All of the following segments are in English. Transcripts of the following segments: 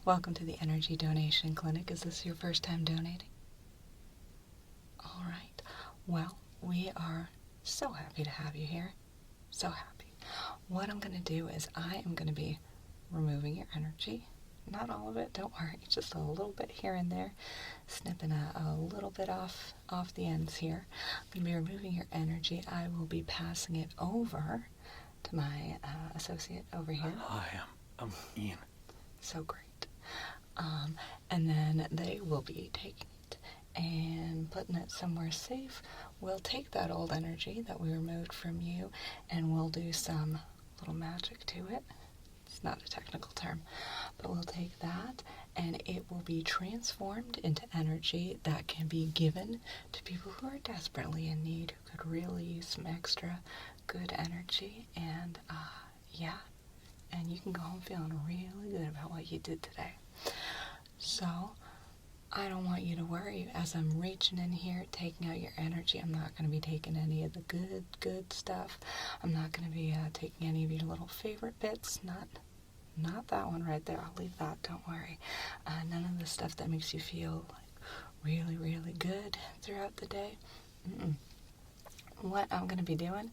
Welcome to the Energy Donation Clinic. Is this your first time donating? All right. Well, we are so happy to have you here. So happy. What I'm going to do is I am going to be removing your energy. Not all of it, don't worry. Just a little bit here and there. Snipping a little bit off the ends here. I'm going to be removing your energy. I will be passing it over to my associate over here. Hi, I'm Ian. So great. And then they will be taking it and putting it somewhere safe. We'll take that old energy that we removed from you and we'll do some little magic to it. It's not a technical term, but we'll take that and it will be transformed into energy that can be given to people who are desperately in need, who could really use some extra good energy. And and you can go home feeling really good about what you did today. So, I don't want you to worry. As I'm reaching in here, taking out your energy, I'm not going to be taking any of the good stuff. I'm not going to be taking any of your little favorite bits. Not that one right there. I'll leave that. Don't worry. None of the stuff that makes you feel like really, really good throughout the day. What I'm going to be doing,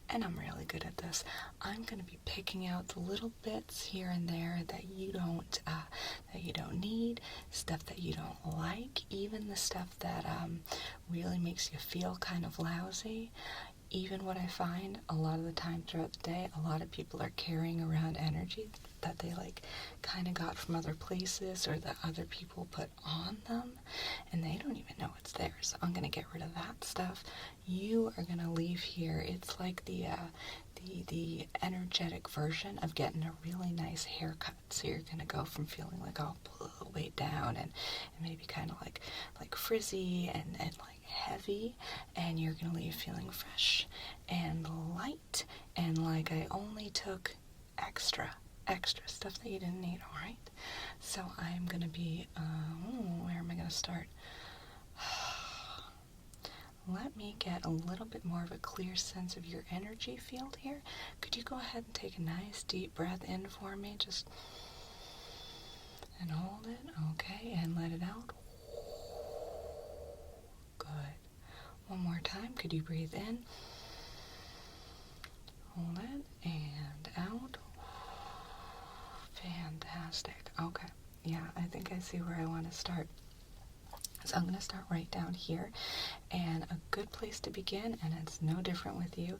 and I'm really good at this, I'm going to be picking out the little bits here and there that you don't need, stuff that you don't like, even the stuff that really makes you feel kind of lousy. Even what I find a lot of the time throughout the day, a lot of people are carrying around energy that they kind of got from other places or that other people put on them, and they don't even know it's theirs. So I'm going to get rid of that stuff. You are going to leave here. It's like the energetic version of getting a really nice haircut. So you're going to go from feeling like all weighed down and maybe kind of like frizzy and like heavy, and you're going to leave feeling fresh and light and like I only took extra stuff that you didn't need. All right, so I'm going to be where am I going to start? Let me get a little bit more of a clear sense of your energy field here. Could you go ahead and take a nice deep breath in for me? Just, and hold it. Okay, and let it out. Good. One more time. Could you breathe in? Hold it, and out. Fantastic. Okay. Yeah, I think I see where I want to start. So I'm going to start right down here, and a good place to begin, and it's no different with you,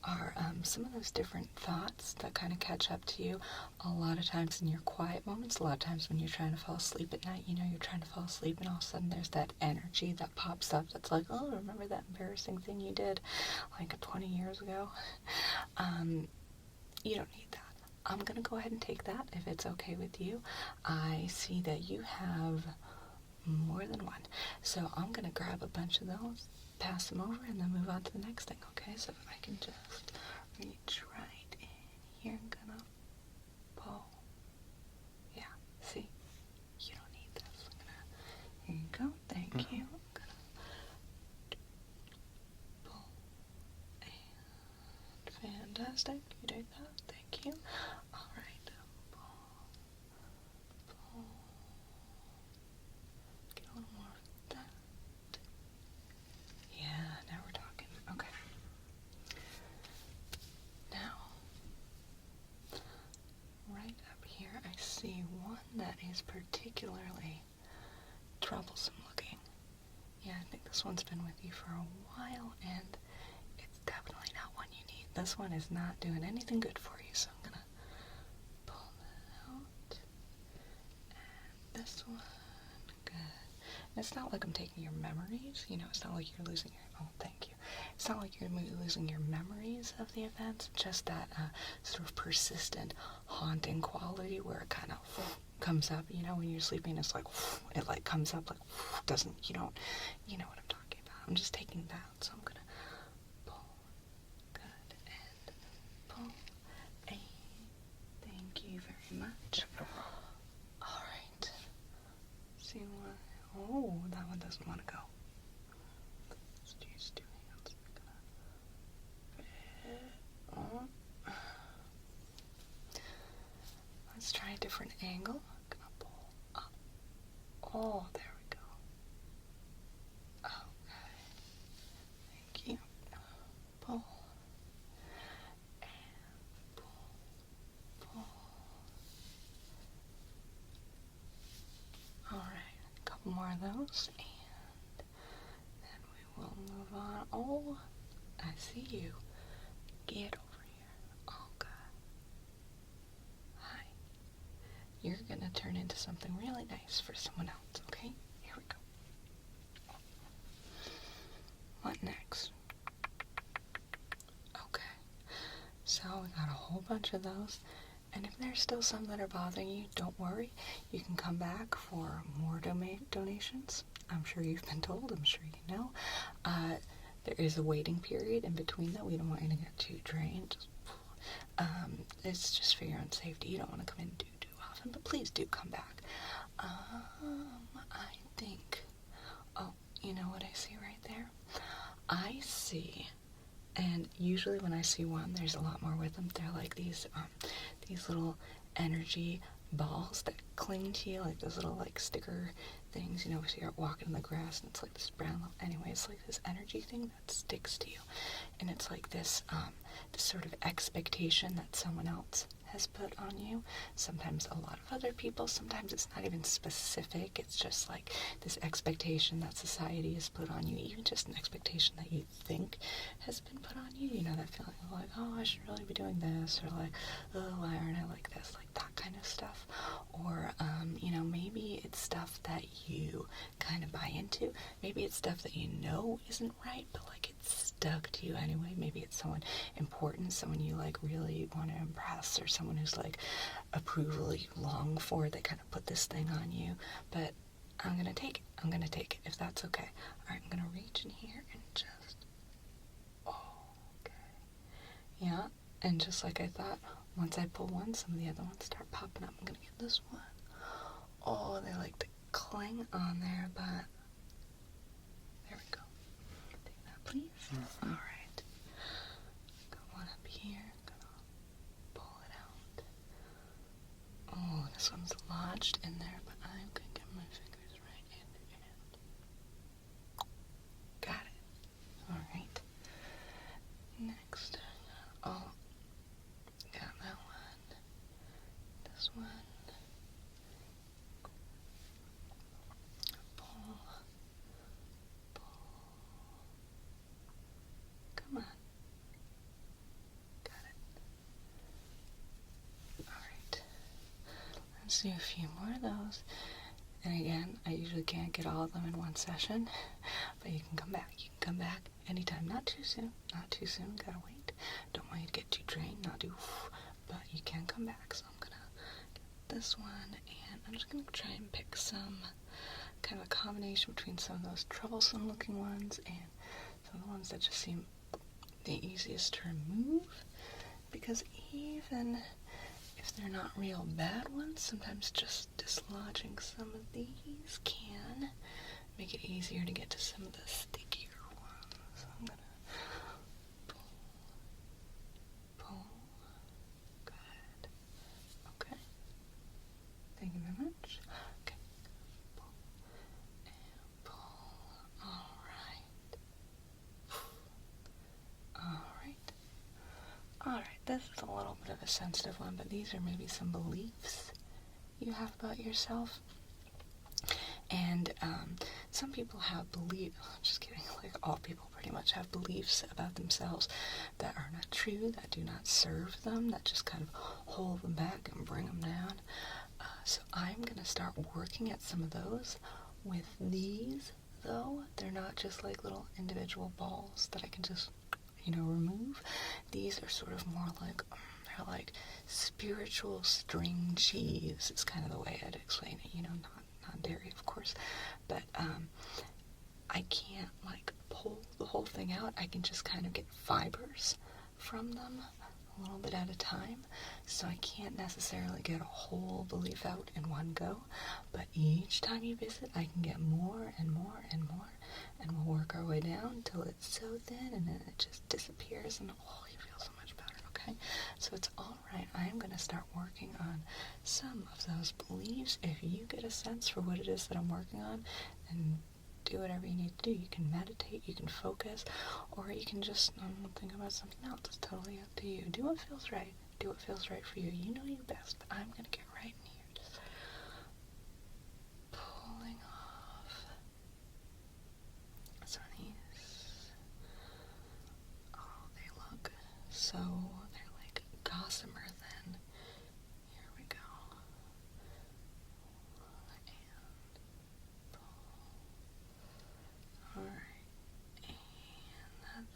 are some of those different thoughts that kind of catch up to you a lot of times in your quiet moments, a lot of times when you're trying to fall asleep at night. You're trying to fall asleep and all of a sudden there's that energy that pops up that's like, oh, remember that embarrassing thing you did like 20 years ago? You don't need that. I'm going to go ahead and take that if it's okay with you. I see that you have more than one. So I'm going to grab a bunch of those, pass them over, and then move on to the next thing, okay? So if I can just reach right in here, I'm going to pull. Yeah, see? You don't need this. Here you go. Thank you. I'm going to pull. And fantastic. You did that. Thank you. All right. See one that is particularly troublesome looking. Yeah, I think this one's been with you for a while, and it's definitely not one you need. This one is not doing anything good for you, so I'm gonna pull that out. And this one, good. And it's not like I'm taking your memories, it's not like you're losing your, oh, thank you. It's not like you're losing your memories of the events, just that sort of persistent, haunting quality where it kind of comes up, when you're sleeping, it's like, it like comes up, like, doesn't, you know what I'm talking about. I'm just taking that, so I'm gonna pull, good, and pull, thank you very much. Alright, see what, oh, that one doesn't want to go. Let's use two hands. Let's try a different angle. I'm gonna pull pull. There we go. Okay. Thank you. Pull. And pull. Alright, a couple more of those, and then we will move on. Oh, I see you. Get over here. Okay. Hi. You're gonna turn into something really nice for someone else, okay? Here we go. What next? Okay. So we got a whole bunch of those. And if there's still some that are bothering you, don't worry. You can come back for more donations. I'm sure you've been told. I'm sure you know. There is a waiting period in between that. We don't want you to get too drained. It's just for your own safety. You don't want to come in too often, but please do come back. I think... Oh, you know what I see right there? I see... And usually when I see one, there's a lot more with them. They're like these little energy balls that cling to you, like those little like sticker things, you know, so you're walking in the grass and it's like this brown, anyway, it's like this energy thing that sticks to you. And it's like this sort of expectation that someone else has put on you. Sometimes a lot of other people, sometimes it's not even specific, it's just like this expectation that society has put on you, even just an expectation that you think has been put on you, you know, that feeling of like, oh, I should really be doing this, or like, oh, why aren't I like this, like that kind of stuff. Or, you know, maybe it's stuff that you kind of buy into, maybe it's stuff that you know isn't right, but like it's stuck to you anyway. Maybe it's someone important, someone you like really want to impress, or someone who's like approval you long for. They kind of put this thing on you, but I'm gonna take it if that's okay. Alright, I'm gonna reach in here and just, okay, yeah, and just like I thought, once I pull one, some of the other ones start popping up. I'm gonna get this one. Oh, they like to cling on there, but there we go. Take that, please. Mm-hmm. All right. Got one up here. Gonna pull it out. Oh, this one's lodged in there, but I'm gonna get my fingers right in and got it. All right. Next. Oh, got that one. This one. Pull. Come on. Got it. Alright. Let's do a few more of those. And again, I usually can't get all of them in one session, but you can come back. You can come back anytime. Not too soon. Not too soon. Gotta wait. Don't want you to get too drained. Not do, but you can come back. So I'm gonna get this one, and I'm just gonna try and pick some kind of a combination between some of those troublesome looking ones and some of the ones that just seem the easiest to remove, because even if they're not real bad ones, sometimes just dislodging some of these can make it easier to get to some of the stickier ones. So I'm gonna pull. Good. Okay. Thank you very much. Okay. Pull and pull. Alright. Alright. Alright, this is a little bit of a sensitive one, but these are maybe some beliefs you have about yourself. And some people have just kidding, like all people pretty much have beliefs about themselves that are not true, that do not serve them, that just kind of hold them back and bring them down. So I'm going to start working at some of those with these, though. They're not just like little individual balls that I can just, you know, remove. These are sort of more like, they're like spiritual string cheese is kind of the way I'd explain it, you know, not dairy, of course, but I can't like pull the whole thing out. I can just kind of get fibers from them a little bit at a time, so I can't necessarily get a whole belief out in one go, but each time you visit I can get more and more and more, and we'll work our way down until it's so thin and then it just disappears and oh, you feel so much better. okay? So it's all right. I am going to start working on some of those beliefs. If you get a sense for what it is that I'm working on, then do whatever you need to do. You can meditate, you can focus, or you can just think about something else. It's totally up to you. Do what feels right. Do what feels right for you. You know you best, but I'm going to get right in here. Just pulling off some of these. Oh, they look so, they're like gossamer then. Here we go. And pull. Alright. And that's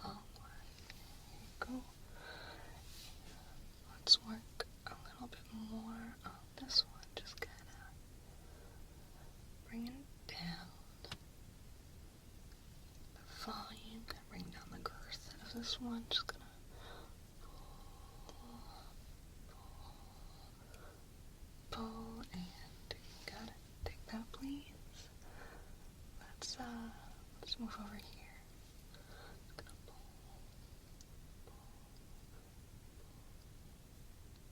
a long one. There you go. Let's work a little bit more on this one. Just kind of bringing it down. The volume, kind of bring down the girth of this one. Just gonna pull, and you got it. Take that, please. Let's move over here. Just gonna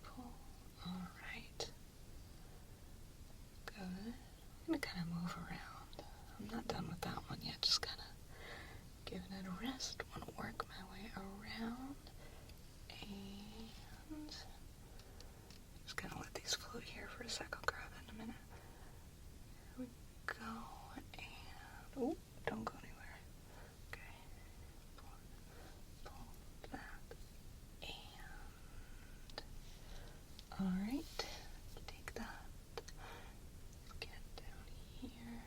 pull. All right. Good. I'm gonna kind of move around. I'm not done with that one yet. Just kind of giving it a rest. Want to work my way around, and just kind of let these float here for a sec. I'll grab it in a minute. Here we go, and oh, don't go anywhere. Okay, pull that, and all right, take that. Get down here.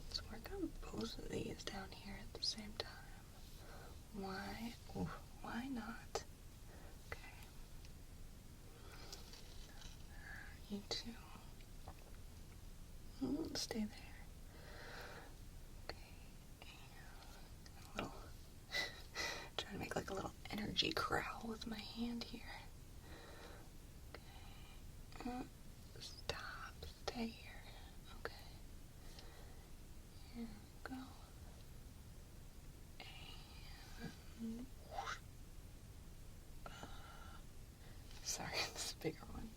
Let's work on both of these down here at the same time. Why? Ooh, why not? Okay. You too. Stay there. Okay. And a little. Trying to make like a little energy corral with my hand here. Okay. Stop. Stay here. Okay. Here we go. And sorry, this is a bigger one.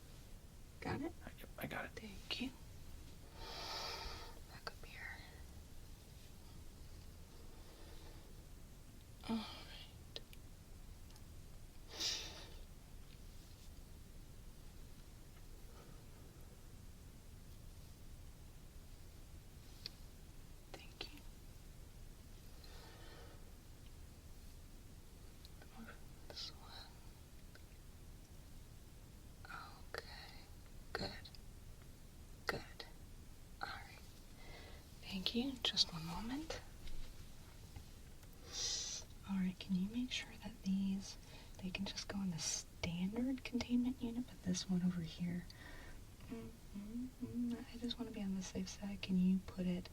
Got it? Yep, I got it. Thank you. Back up here. All right. Thank you. This one. Okay. Good. Good. All right. Thank you. Just one moment. All right. Can you make sure that these, they can just go in the standard containment unit, but this one over here, I just want to be on the safe side. Can you put it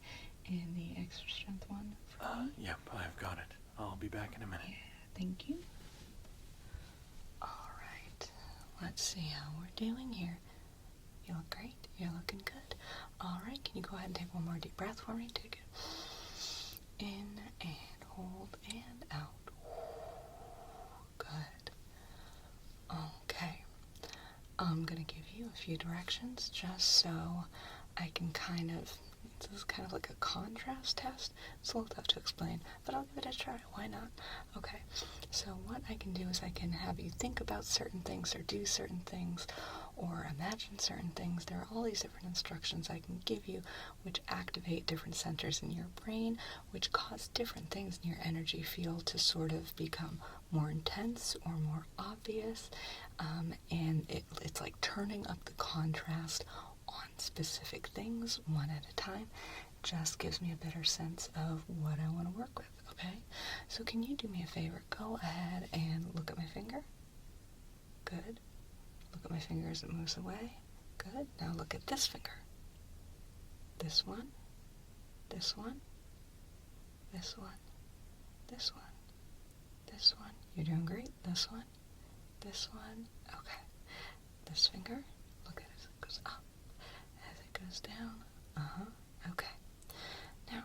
in the extra strength one for me? Yep, I've got it. I'll be back in a minute. Yeah, thank you. All right, let's see how we're doing here. You look great. You're looking good. All right, can you go ahead and take one more deep breath for me? Take it in and hold and out. Good. Okay. I'm going to give you a few directions just so I can this is kind of like a contrast test. It's a little tough to explain, but I'll give it a try. Why not? Okay, so what I can do is I can have you think about certain things or do certain things or imagine certain things. There are all these different instructions I can give you which activate different centers in your brain, which cause different things in your energy field to sort of become more intense or more obvious, and it's like turning up the contrast on specific things one at a time. Just gives me a better sense of what I want to work with, okay? So can you do me a favor? Go ahead and look at my finger. Good. Look at my finger as it moves away. Good. Now look at this finger. This one. This one. This one. This one. This one. You're doing great. This one. This one. Okay. This finger. Look at it as it goes up. As it goes down. Okay. Now,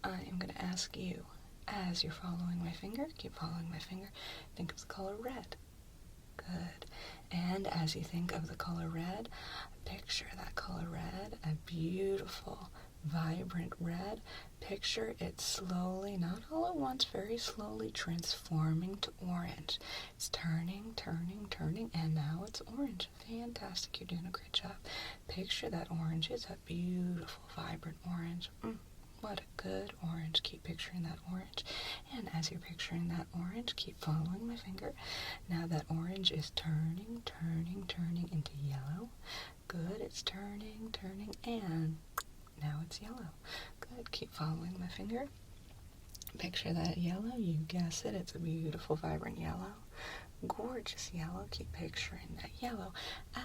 I am going to ask you, as you're following my finger, keep following my finger, think of the color red. Good. And as you think of the color red, picture that color red, a beautiful, vibrant red. Picture it slowly, not all at once, very slowly transforming to orange. It's turning, turning, turning, and now it's orange. Fantastic. You're doing a great job. Picture that orange. It's a beautiful, vibrant orange. What a good orange. Keep picturing that orange. And as you're picturing that orange, keep following my finger. Now that orange is turning, turning, turning into yellow. Good. It's turning, turning, and now it's yellow. Good. Keep following my finger. Picture that yellow. You guess it. It's a beautiful, vibrant yellow. Gorgeous yellow. Keep picturing that yellow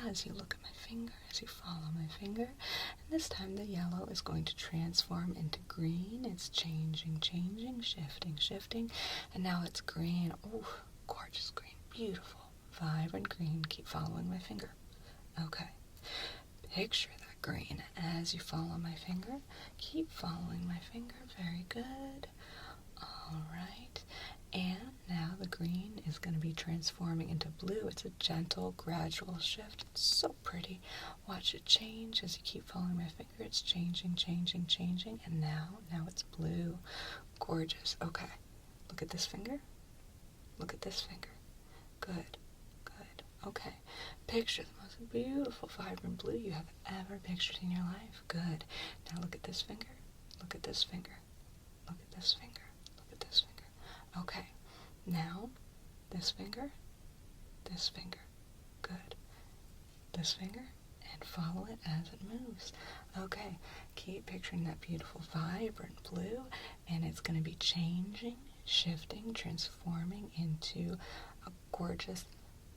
as you look at my finger, as you follow my finger. And this time the yellow is going to transform into green. It's changing, changing, shifting, shifting. And now it's green. Oh, gorgeous green. Beautiful, vibrant green. Keep following my finger. Okay. Picture that green as you follow my finger. Keep following my finger. Very good. All right. And now the green is going to be transforming into blue. It's a gentle, gradual shift. It's so pretty. Watch it change as you keep following my finger. It's changing, changing, changing. And now it's blue. Gorgeous. Okay. Look at this finger. Look at this finger. Good. Good. Okay. Picture the most beautiful, vibrant blue you have ever pictured in your life. Good. Now look at this finger. Look at this finger. Look at this finger. Look at this finger. Okay, now this finger, this finger. Good. This finger, and follow it as it moves. Okay, keep picturing that beautiful, vibrant blue, and it's going to be changing, shifting, transforming into a gorgeous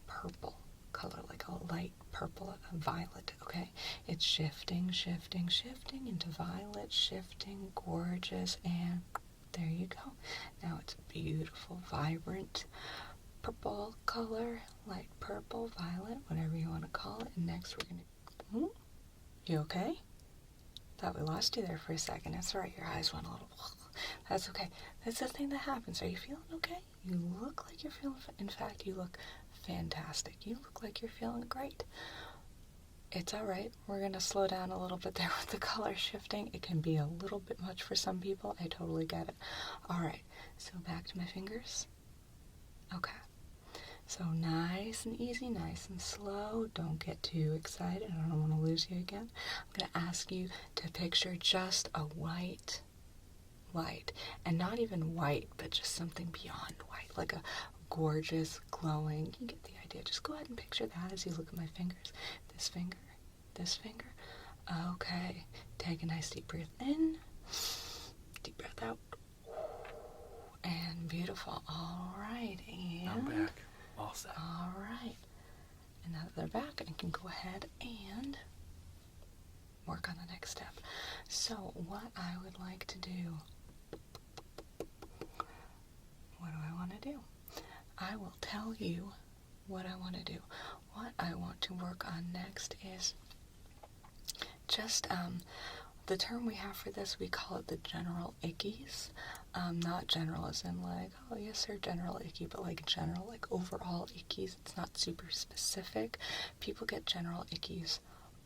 purple color, like a light purple, a violet, okay? It's shifting, shifting, shifting into violet, shifting, gorgeous, and there you go. Now it's a beautiful, vibrant purple color, light purple, violet, whatever you want to call it. And next we're going to... You okay? Thought we lost you there for a second. That's all right. Your eyes went a little... That's okay. That's the thing that happens. Are you feeling okay? You look like you're feeling... In fact, you look fantastic. You look like you're feeling great. It's all right. We're going to slow down a little bit there with the color shifting. It can be a little bit much for some people. I totally get it. All right. So back to my fingers. Okay. So nice and easy, nice and slow. Don't get too excited. I don't want to lose you again. I'm going to ask you to picture just a white light. And not even white, but just something beyond white. Like a gorgeous, glowing. You get the idea. Just go ahead and picture that as you look at my fingers. This finger, this finger. Okay. Take a nice deep breath in. Deep breath out. And beautiful. All right. And I'm back. All set. all right. And now that they're back, I can go ahead and work on the next step. So what I would like to do, what do I want to do? I will tell you what I want to do. What I want to work on next is just the term we have for this, we call it the general ickies. Not general as in like, oh yes, they're general icky, but like general, like overall ickies. It's not super specific. People get general ickies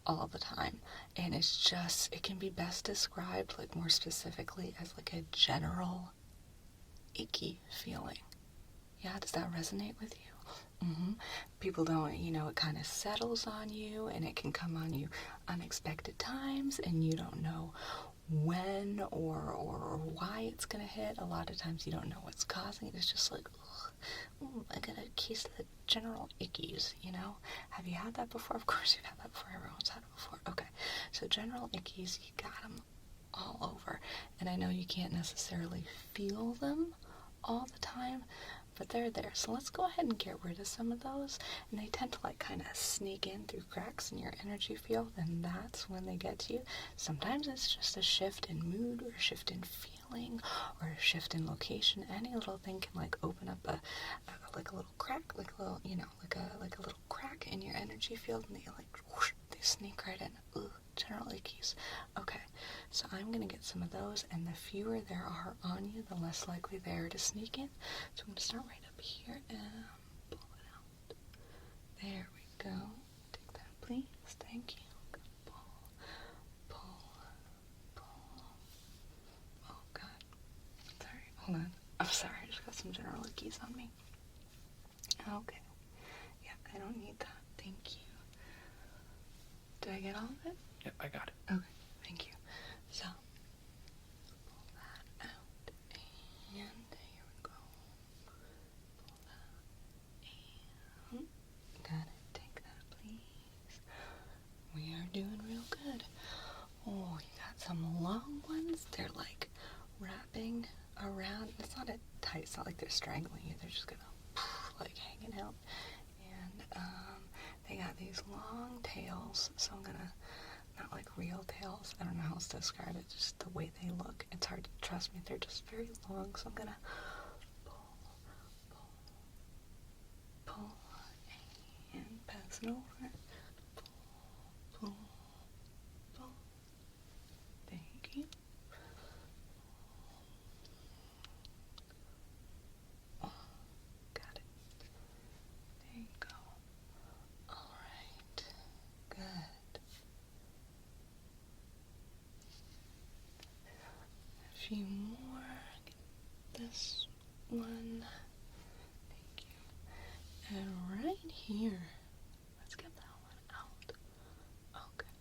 all the time, and it's just, it can be best described like more specifically as like a general icky feeling. Yeah, does that resonate with you? People don't, it kind of settles on you, and it can come on you unexpected times, and you don't know when or why it's going to hit. A lot of times you don't know what's causing it. It's just like, I got a case of the general ickies, Have you had that before? Of course you've had that before. Everyone's had it before. Okay, so general ickies, you got them all over. And I know you can't necessarily feel them all the time, but they're there. So let's go ahead and get rid of some of those. And they tend to like kind of sneak in through cracks in your energy field, and that's when they get to you. Sometimes it's just a shift in mood, or a shift in feeling, or a shift in location. Any little thing can like open up a little crack, like a little, like a little crack in your energy field, and they like whoosh, they sneak right in. Ooh, general ickies. Okay, so I'm gonna get some of those, and the fewer there are on you, the less likely they are to sneak in. So I'm gonna start right up here and pull it out. There we go. Take that, please. Thank you. Pull, pull, pull. Oh, God. Sorry. Hold on. I'm sorry. I just got some general ickies on me. Okay. Yeah, I don't need that. Thank you. Did I get all of it? Yep, I got it. Okay. Thank you. So, pull that out. And here we go. Pull that. And got it. Take that, please. We are doing real good. Oh, you got some long ones. They're like wrapping around. It's not a tight. It's not like they're strangling you. They're just gonna like hanging out. And they got these long tails. So I'm gonna, not like real tails. I don't know how else to describe it. Just the way they look. It's hard to trust me. They're just very long. So I'm gonna pull, pull, pull, and pass it over. Pull, pull. Thank you. Oh, got it. There you go. Alright. Good. A few more. Get this one. Thank you. And right here. Let's get that one out. Okay.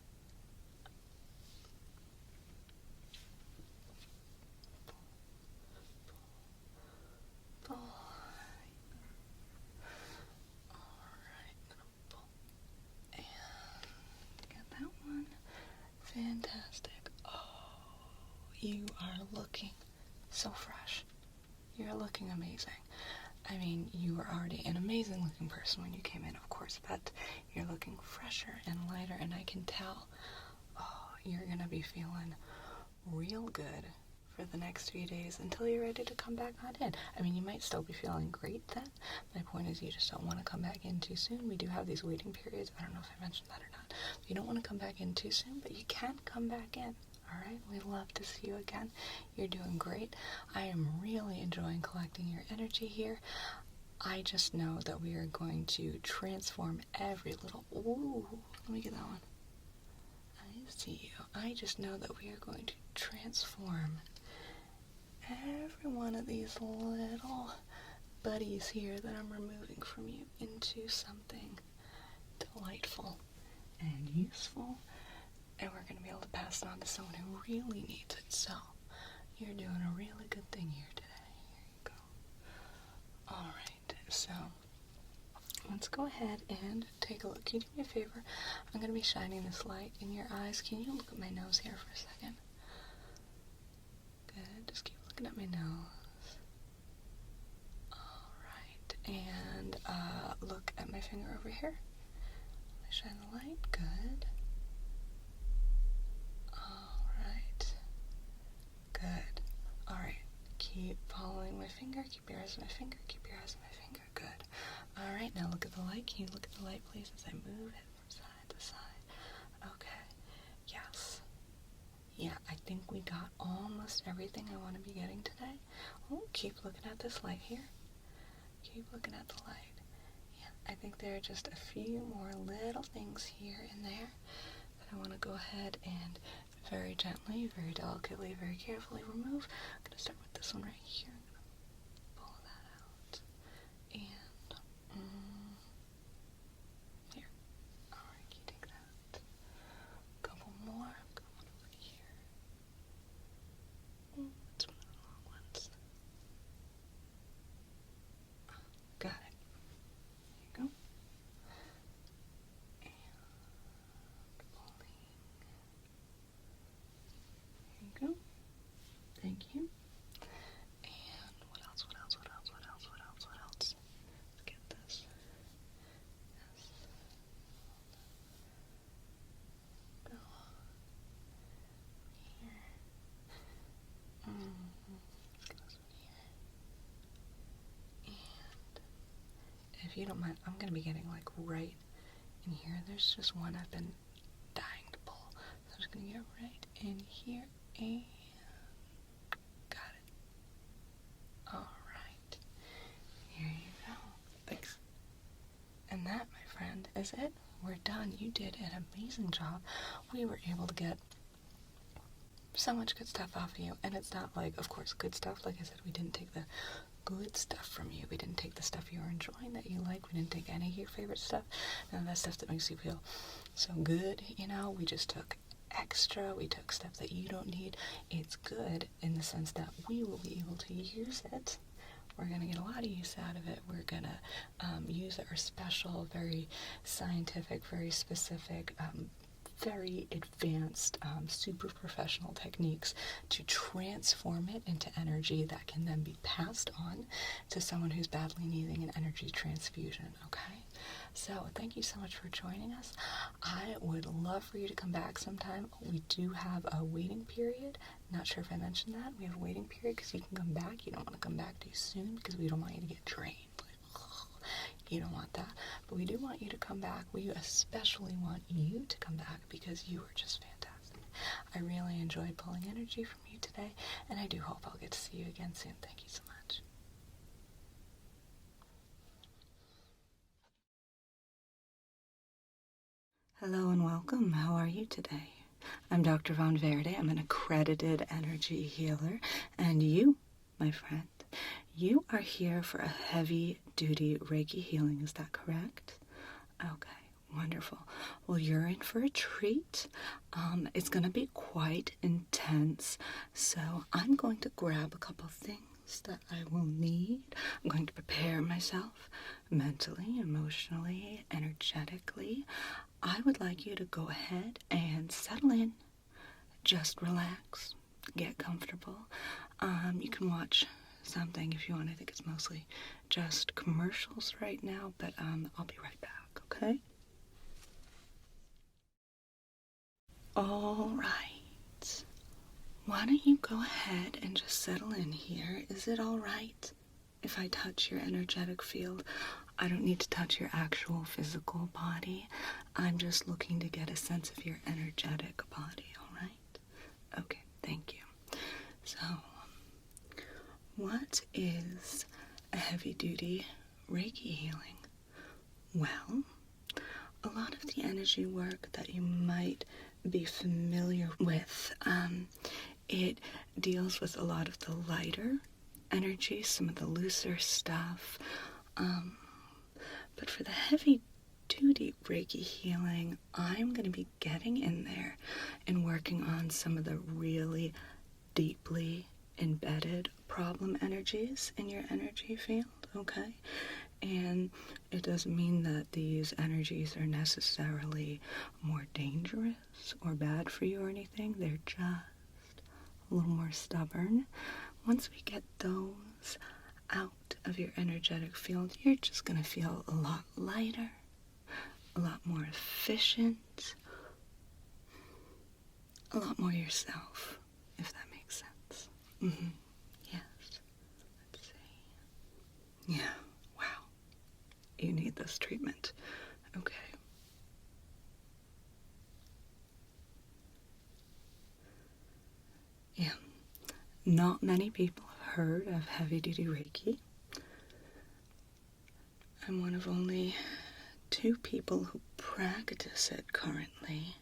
Pull. Alright, gonna pull. And get that one. Fantastic. Oh, you are looking so fresh. You're looking amazing. I mean, you were already an amazing looking person when you came in, of course, but you're looking fresher and lighter, and I can tell, oh, you're gonna be feeling real good for the next few days until you're ready to come back on in. I mean, you might still be feeling great then. My point is you just don't want to come back in too soon. We do have these waiting periods. I don't know if I mentioned that or not. You don't want to come back in too soon, but you can come back in. Alright, we'd love to see you again. You're doing great. I am really enjoying collecting your energy here. I just know that we are going to transform every little... Ooh, let me get that one. I see you. I just know that we are going to transform every one of these little buddies here that I'm removing from you into something delightful and useful. And we're going to be able to pass it on to someone who really needs it. So, you're doing a really good thing here today. Here you go. Alright, so, let's go ahead and take a look. Can you do me a favor? I'm going to be shining this light in your eyes. Can you look at my nose here for a second? Good, just keep looking at my nose. Alright, and look at my finger over here. I shine the light. Good. Good. Alright. Keep following my finger. Keep your eyes on my finger. Keep your eyes on my finger. Good. Alright, now look at the light. Can you look at the light, please, as I move it from side to side? Okay. Yes. Yeah, I think we got almost everything I want to be getting today. Oh, keep looking at this light here. Keep looking at the light. Yeah, I think there are just a few more little things here and there that I want to go ahead and very gently, very delicately, very carefully remove. I'm going to start with this one right here. I'm going to pull that out. And, here. Alright, you take that. A couple more. Got one over here. That's one of the long ones. Got it. There you go. And pulling. There you go. Thank you. And what else? What else? What else? What else? What else? What else? Let's get this. Yes. Go here. Let's get this one here. And if you don't mind, I'm gonna be getting like right in here. There's just one I've been dying to pull. So I'm just gonna get right in here and got it. Alright. Here you go. Thanks. And that, my friend, is it. We're done. You did an amazing job. We were able to get so much good stuff off of you. And it's not like, of course, good stuff. Like I said, we didn't take the good stuff from you. We didn't take the stuff you were enjoying that you like. We didn't take any of your favorite stuff. None of that stuff that makes you feel so good, you know. We just took extra. We took stuff that you don't need. It's good in the sense that we will be able to use it. We're going to get a lot of use out of it. We're going to use our special, very scientific, very specific, very advanced, super professional techniques to transform it into energy that can then be passed on to someone who's badly needing an energy transfusion, okay? So thank you so much for joining us. I would love for you to come back sometime. We do have a waiting period. Not sure if I mentioned that. We have a waiting period because you can come back. You don't want to come back too soon because we don't want you to get drained. You don't want that. But we do want you to come back. We especially want you to come back because you are just fantastic. I really enjoyed pulling energy from you today, and I do hope I'll get to see you again soon. Thank you so much. Hello and welcome. How are you today? I'm Dr. Von Verde. I'm an accredited energy healer, and you, my friend, you are here for a heavy-duty Reiki healing. Is that correct? Okay, wonderful. Well, you're in for a treat. It's going to be quite intense, so I'm going to grab a couple things that I will need. I'm going to prepare myself mentally, emotionally, energetically. I would like you to go ahead and settle in. Just relax. Get comfortable. You can watch something if you want. I think it's mostly just commercials right now, but I'll be right back, okay? All right. Why don't you go ahead and just settle in here? Is it all right if I touch your energetic field? I don't need to touch your actual physical body. I'm just looking to get a sense of your energetic body, all right? Okay, thank you. So, what is a heavy-duty Reiki healing? Well, a lot of the energy work that you might be familiar with, it deals with a lot of the lighter energy, some of the looser stuff. But for the heavy-duty Reiki healing, I'm going to be getting in there and working on some of the really deeply embedded problem energies in your energy field, okay? And it doesn't mean that these energies are necessarily more dangerous or bad for you or anything. They're just a little more stubborn. Once we get those out of your energetic field, you're just going to feel a lot lighter, a lot more efficient, a lot more yourself, if that makes sense. Yes. Let's see. Yeah. Wow. You need this treatment. Okay. Yeah. Not many people have heard of heavy-duty Reiki. I'm one of only 2 people who practice it currently.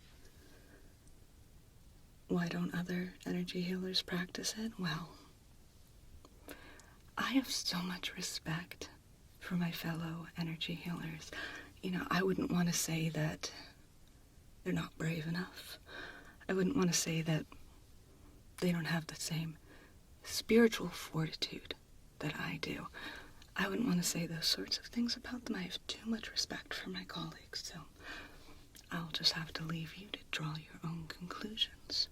Why don't other energy healers practice it? Well, I have so much respect for my fellow energy healers. You know, I wouldn't want to say that they're not brave enough. I wouldn't want to say that they don't have the same spiritual fortitude that I do. I wouldn't want to say those sorts of things about them. I have too much respect for my colleagues, so I'll just have to leave you to draw your own conclusions.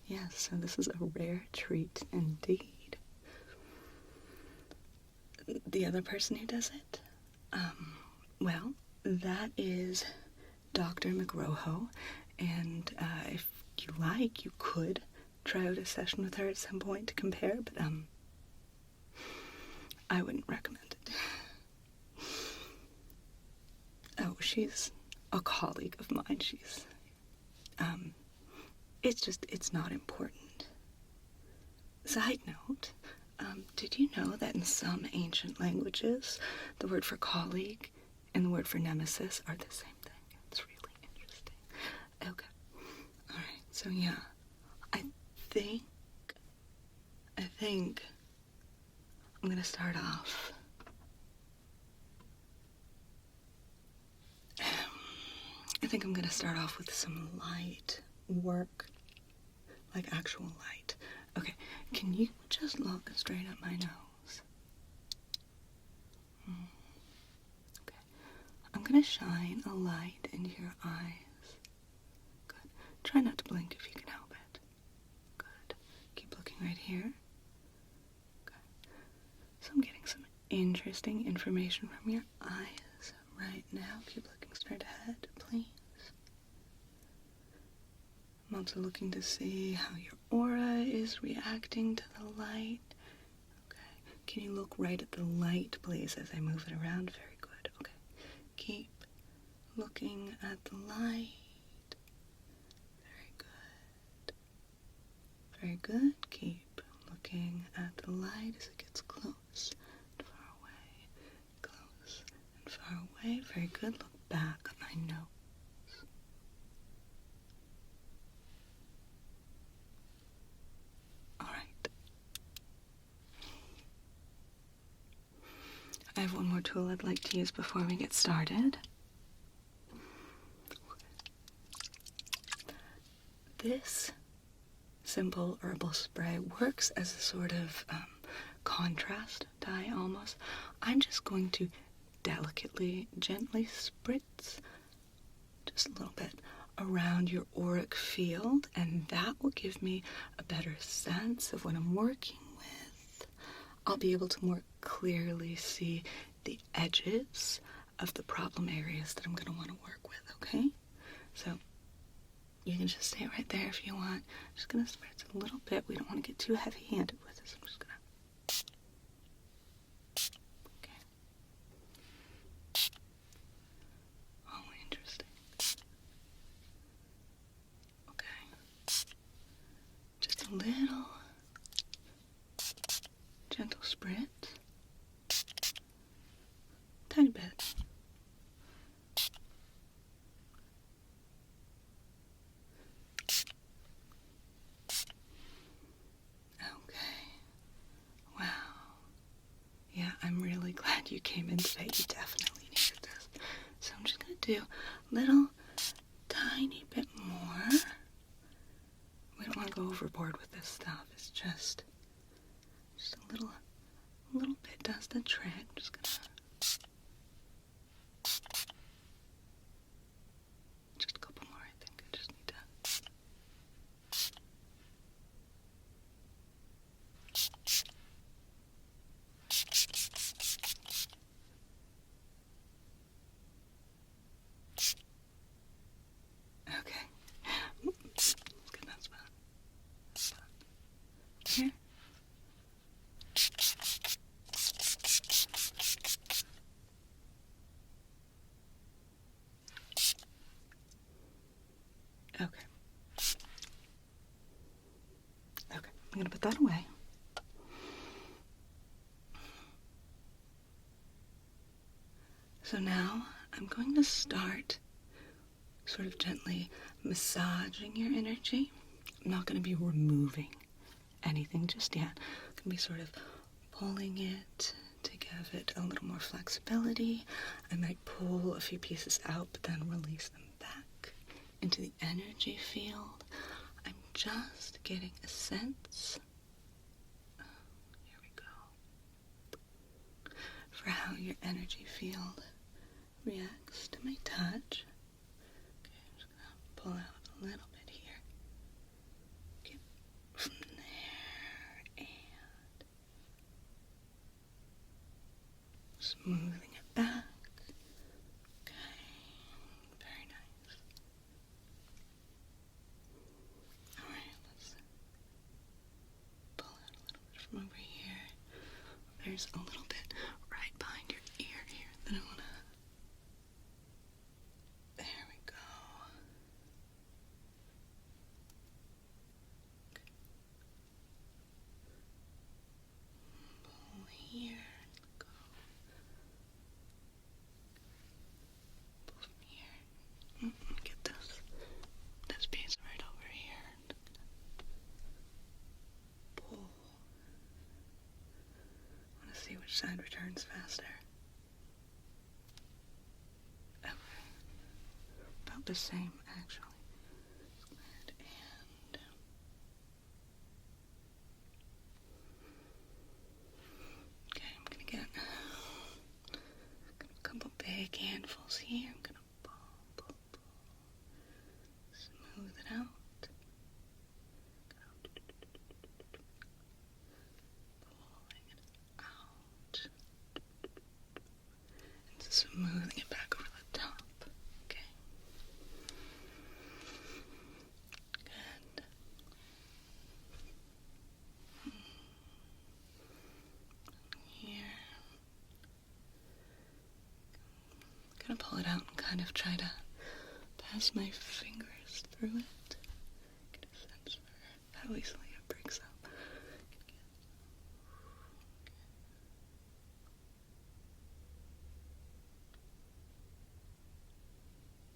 Yes, so this is a rare treat indeed. The other person who does it? Well, that is Dr. McRoho, and if you like, you could try out a session with her at some point to compare, but I wouldn't recommend it. Oh, she's a colleague of mine. She's, it's not important. Side note, did you know that in some ancient languages, the word for colleague and the word for nemesis are the same thing. It's really interesting. Okay. Alright, so yeah. I think I'm gonna start off. I think I'm gonna start off with some light work, like actual light. Okay, can you just look straight at my nose? Okay, I'm gonna shine a light into your eyes. Good. Try not to blink if you can help it. Good. Keep looking right here. Good. So I'm getting some interesting information from your eyes right now. Keep looking straight ahead, please. I'm also looking to see how your aura is reacting to the light. Okay. Can you look right at the light, please, as I move it around? Very good. Okay. Keep looking at the light. Very good. Very good. Keep looking at the light as it gets close and far away. Close and far away. Very good. Look back at my nose. I have one more tool I'd like to use before we get started. This simple herbal spray works as a sort of contrast dye almost. I'm just going to delicately, gently spritz just a little bit around your auric field, and that will give me a better sense of what I'm working with. I'll be able to more clearly see the edges of the problem areas that I'm going to want to work with, okay? So you can just stay right there if you want. I'm just going to spritz a little bit. We don't want to get too heavy-handed with this. I'm just going to... Okay. Oh, interesting. Okay. Just a little gentle spritz. Tiny bit. Okay. Wow. Yeah, I'm really glad you came in today. You definitely needed this. So I'm just going to do a little tiny bit more. We don't want to go overboard with this stuff. It's just a little bit does the trick. I'm just going to... Just a couple more, I think. I just need to... Okay. Let's get that spot. Here. Okay. Okay. I'm going to put that away. So now I'm going to start sort of gently massaging your energy. I'm not going to be removing anything just yet. I'm going to be sort of pulling it to give it a little more flexibility. I might pull a few pieces out, but then release them back into the energy field. I'm just getting a sense, here we go, for how your energy field reacts to my touch. Okay, I'm just going to pull out a little bit here. Okay, from there, and smoothing it back. Okay, very nice. Alright, let's pull out a little bit from over here. There's a little bit right behind your ear here that I want to... There we go. Okay. Pull here. Go. which side returns faster. Okay. About the same, actually. Good. And okay, I'm gonna get a couple big handfuls here. I'm gonna pull, smooth it out. Pulling it out. And smoothing it back over the top. Okay. Good. Here. I'm gonna pull it out and kind of try to pass my fingers through it. Get a sense for how easily it breaks up.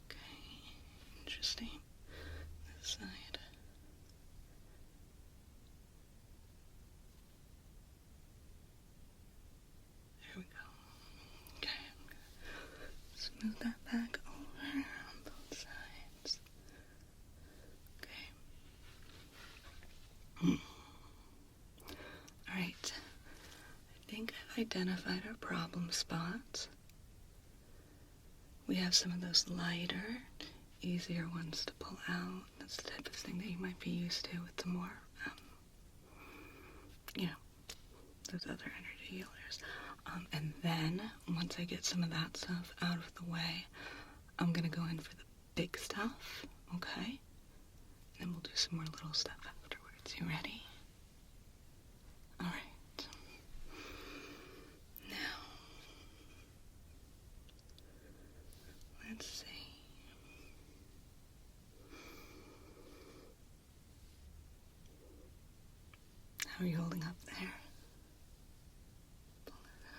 Okay, interesting. This side. There we go. Okay, I'm gonna smooth that back over on both sides. Okay. Alright. I think I've identified our problem spots. We have some of those lighter, easier ones to pull out. That's the type of thing that you might be used to with the more, those other energy healers. And then, once I get some of that stuff out of the way, I'm gonna go in for the big stuff, okay? And then we'll do some more little stuff afterwards. You ready? Alright. Now, let's see. How are you holding up there? Pull it up.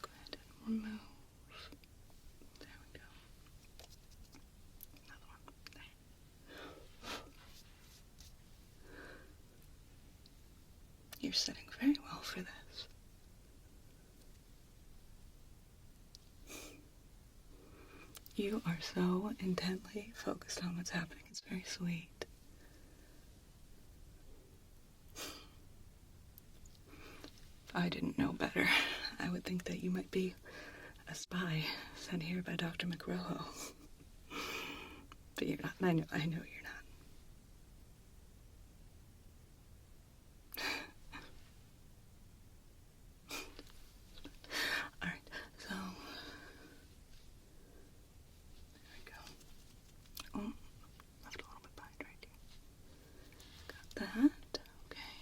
Go ahead and remove. There we go. Another one. There. You're sitting very well for this. You are so intently focused on what's happening. It's very sweet. If I didn't know better, I would think that you might be a spy sent here by Dr. McRoho. But you're not. I know you're not. Alright, so there we go. Oh, left a little bit behind right here. Got that. Okay.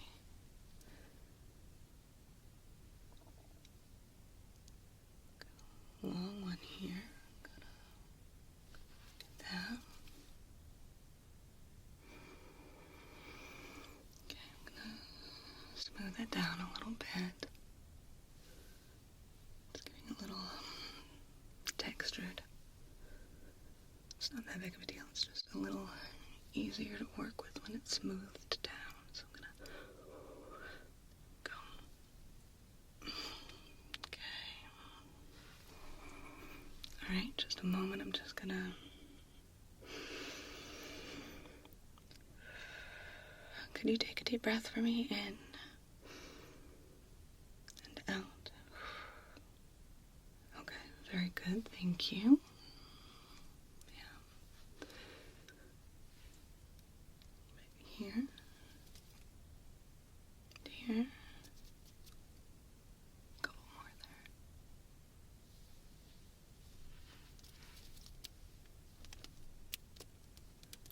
Long one here. Gonna get that. Okay, I'm gonna smooth it down a little bit. It's getting a little textured. It's not that big of a deal. It's just a little easier to work with when it's smoothed down. So I'm gonna go. Okay. Alright, just a moment. I'm just gonna could you take a deep breath for me? In and out. Okay, very good. Thank you. Yeah. Right here. Here. A couple more there.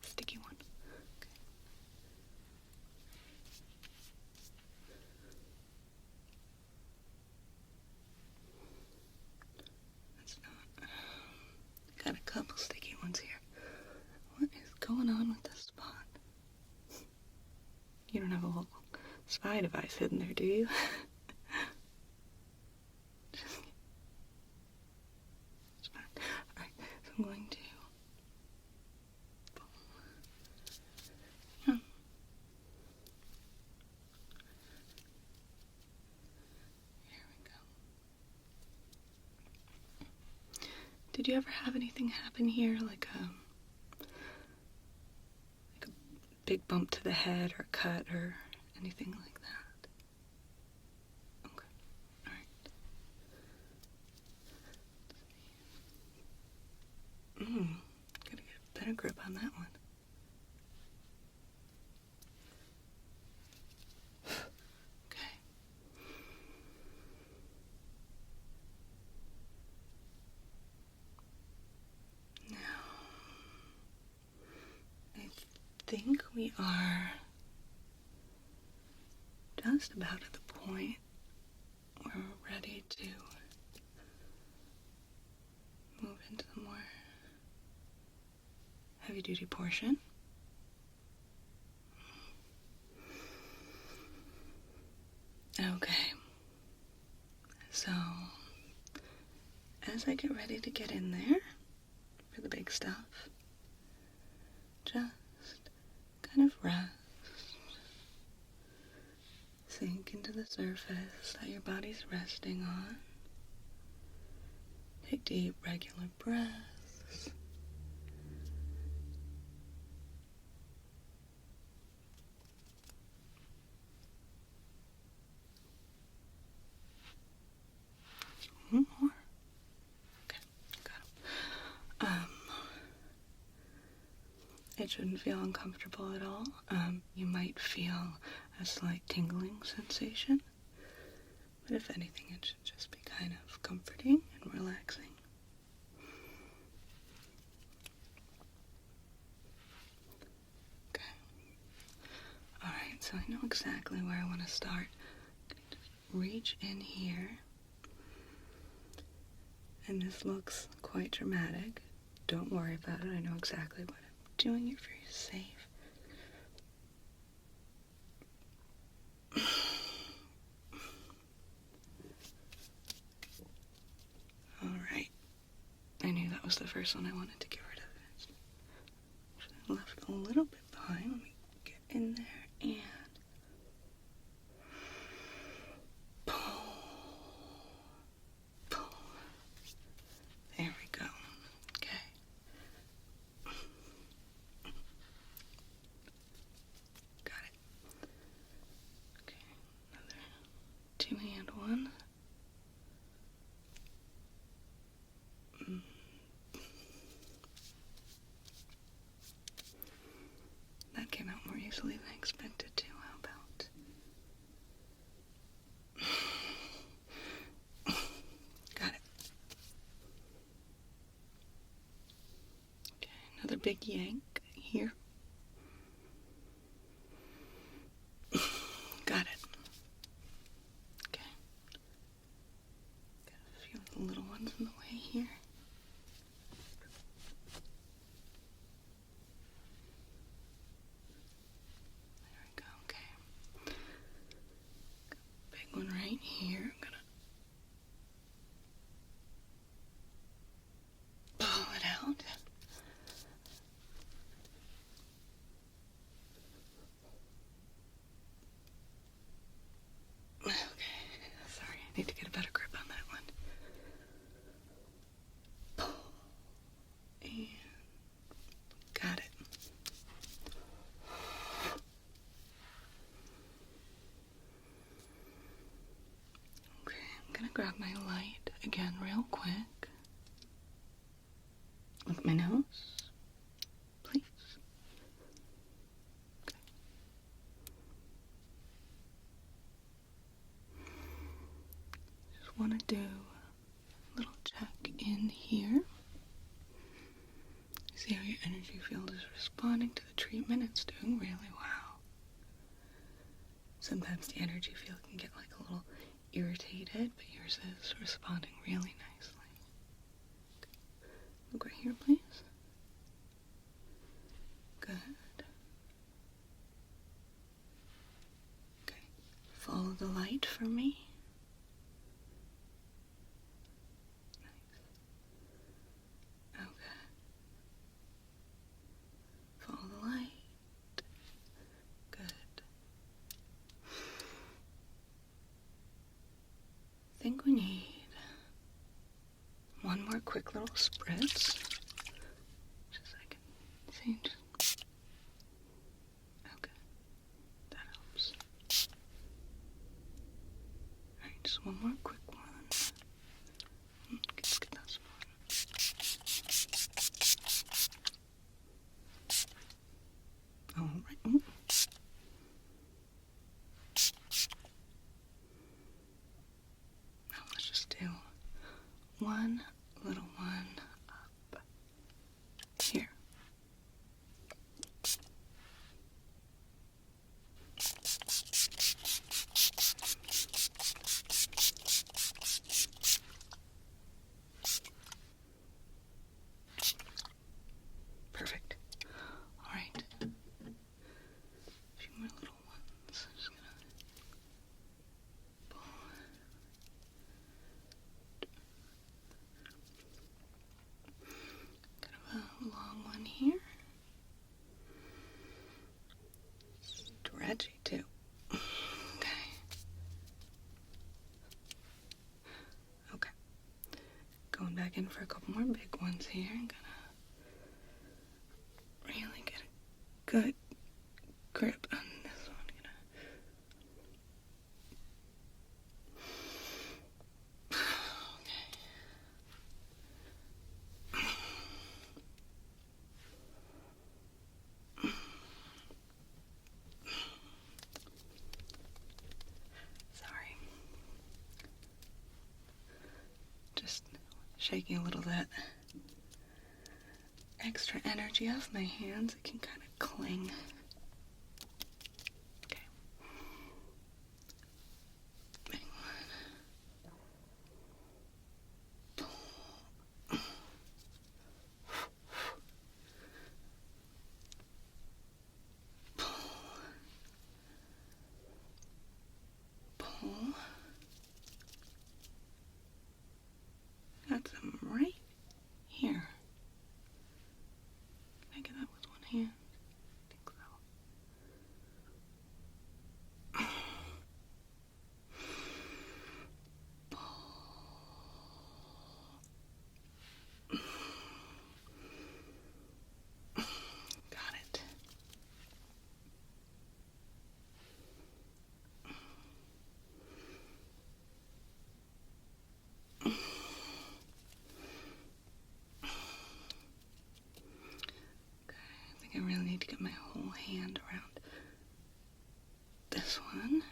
Sticky one. Okay. That's not. Got a couple sticky ones here. What is going on with this spot? You don't have a little spy device hidden there, do you? It's fine. Alright, so I'm going to Did you ever have anything happen here, like a big bump to the head or cut or anything like that? Okay, alright. Gotta get a better grip on that one. Okay. Now, I think we are just about at the point where we're ready to move into the more heavy-duty portion. Okay. So, as I get ready to get in there for the big stuff, just kind of rest. Sink into the surface that your body's resting on. Take deep, regular breaths. One more. Okay, got it. It shouldn't feel uncomfortable at all. You might feel a slight tingling sensation, but if anything, it should just be kind of comforting and relaxing. Okay. Alright, so I know exactly where I want to start. I'm going to just reach in here, and this looks quite dramatic. Don't worry about it. I know exactly what I'm doing. You're very safe. Alright. I knew that was the first one I wanted to get rid of. I left a little bit behind. Let me get in there and pull. Pull. There we go. Okay. Got it. Okay, another two-hand one. That came out more easily than I expected to. How about? Got it. Okay, another big yank here. Got it. Okay. Got a few little ones in the way here. There we go, okay. Big one right here. I'm gonna pull it out. Okay, sorry, I need to get a better grip on that one. Pull. And got it. Okay, I'm gonna grab my light again real quick. Look at my nose, please. Okay. Just want to do a little check in here. See how your energy field is responding to the treatment. It's doing really well. Sometimes the energy field can get like a little irritated, but yours is responding really nicely. Okay. Look right here, please. Good. Okay. Follow the light for me. Nice. Okay. Follow the light. Good. I think we need one more quick little spritz. Just so I can see. Okay, that helps. Alright, just one more quick one. Let's get that spot. Alright. Now let's just do one little one up here. Perfect. Alright. A few more little ones. Just gonna pull. Kind of a long one here. Stretchy too. Okay. Okay. Going back in for a couple more big ones here. I'm gonna really get a good grip on this one. Sorry. Just shaking a little of that extra energy off my hands. It can kind of cling. Okay. Big one. Pull. Got some right here. Can I get that with one hand? I think so. Got it. I think I really need to get my whole hand around this one.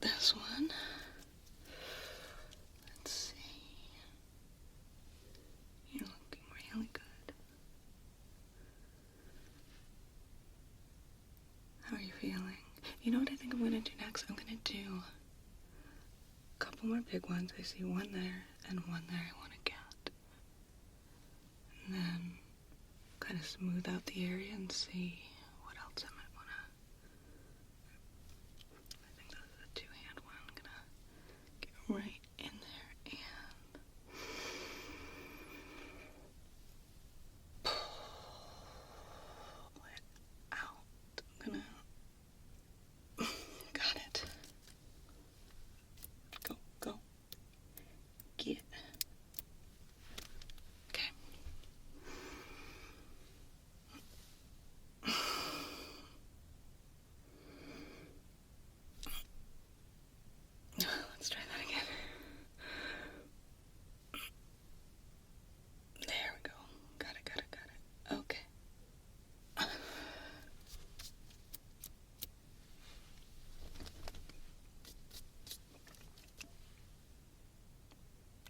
This one. Let's see. You're looking really good. How are you feeling? You know what I think I'm gonna do next? I'm gonna do a couple more big ones. I see one there and one there I want to get. And then kind of smooth out the area and see what else I might want to. I think that's a two-hand one. I'm gonna get right in there and pull it out. I'm gonna. Got it. Go, go. Get. Okay. Let's try that again. There we go. Got it, got it, got it. Okay.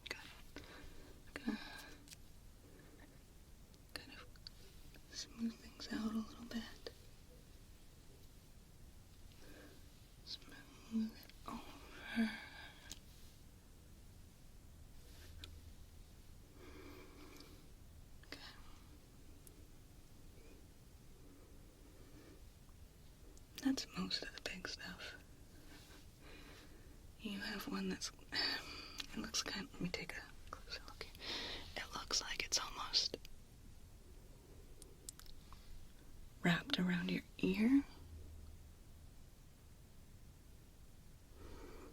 Got it. Gonna kind of smooth things out a little bit. Smooth it over. Okay. That's most of the big stuff. You have one that's, it looks kind of, let me take a closer look. It looks like it's almost wrapped around your ear.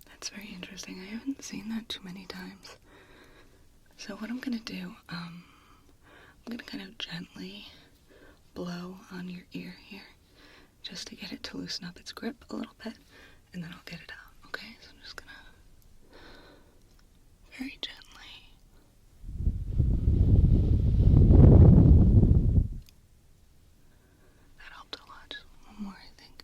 That's very interesting. interesting. I haven't seen that too many times. So what I'm gonna do, I'm gonna kind of gently blow on your ear here, just to get it to loosen up its grip a little bit, and then I'll get it out, okay? So I'm just gonna very gently. That helped a lot. Just one more, I think.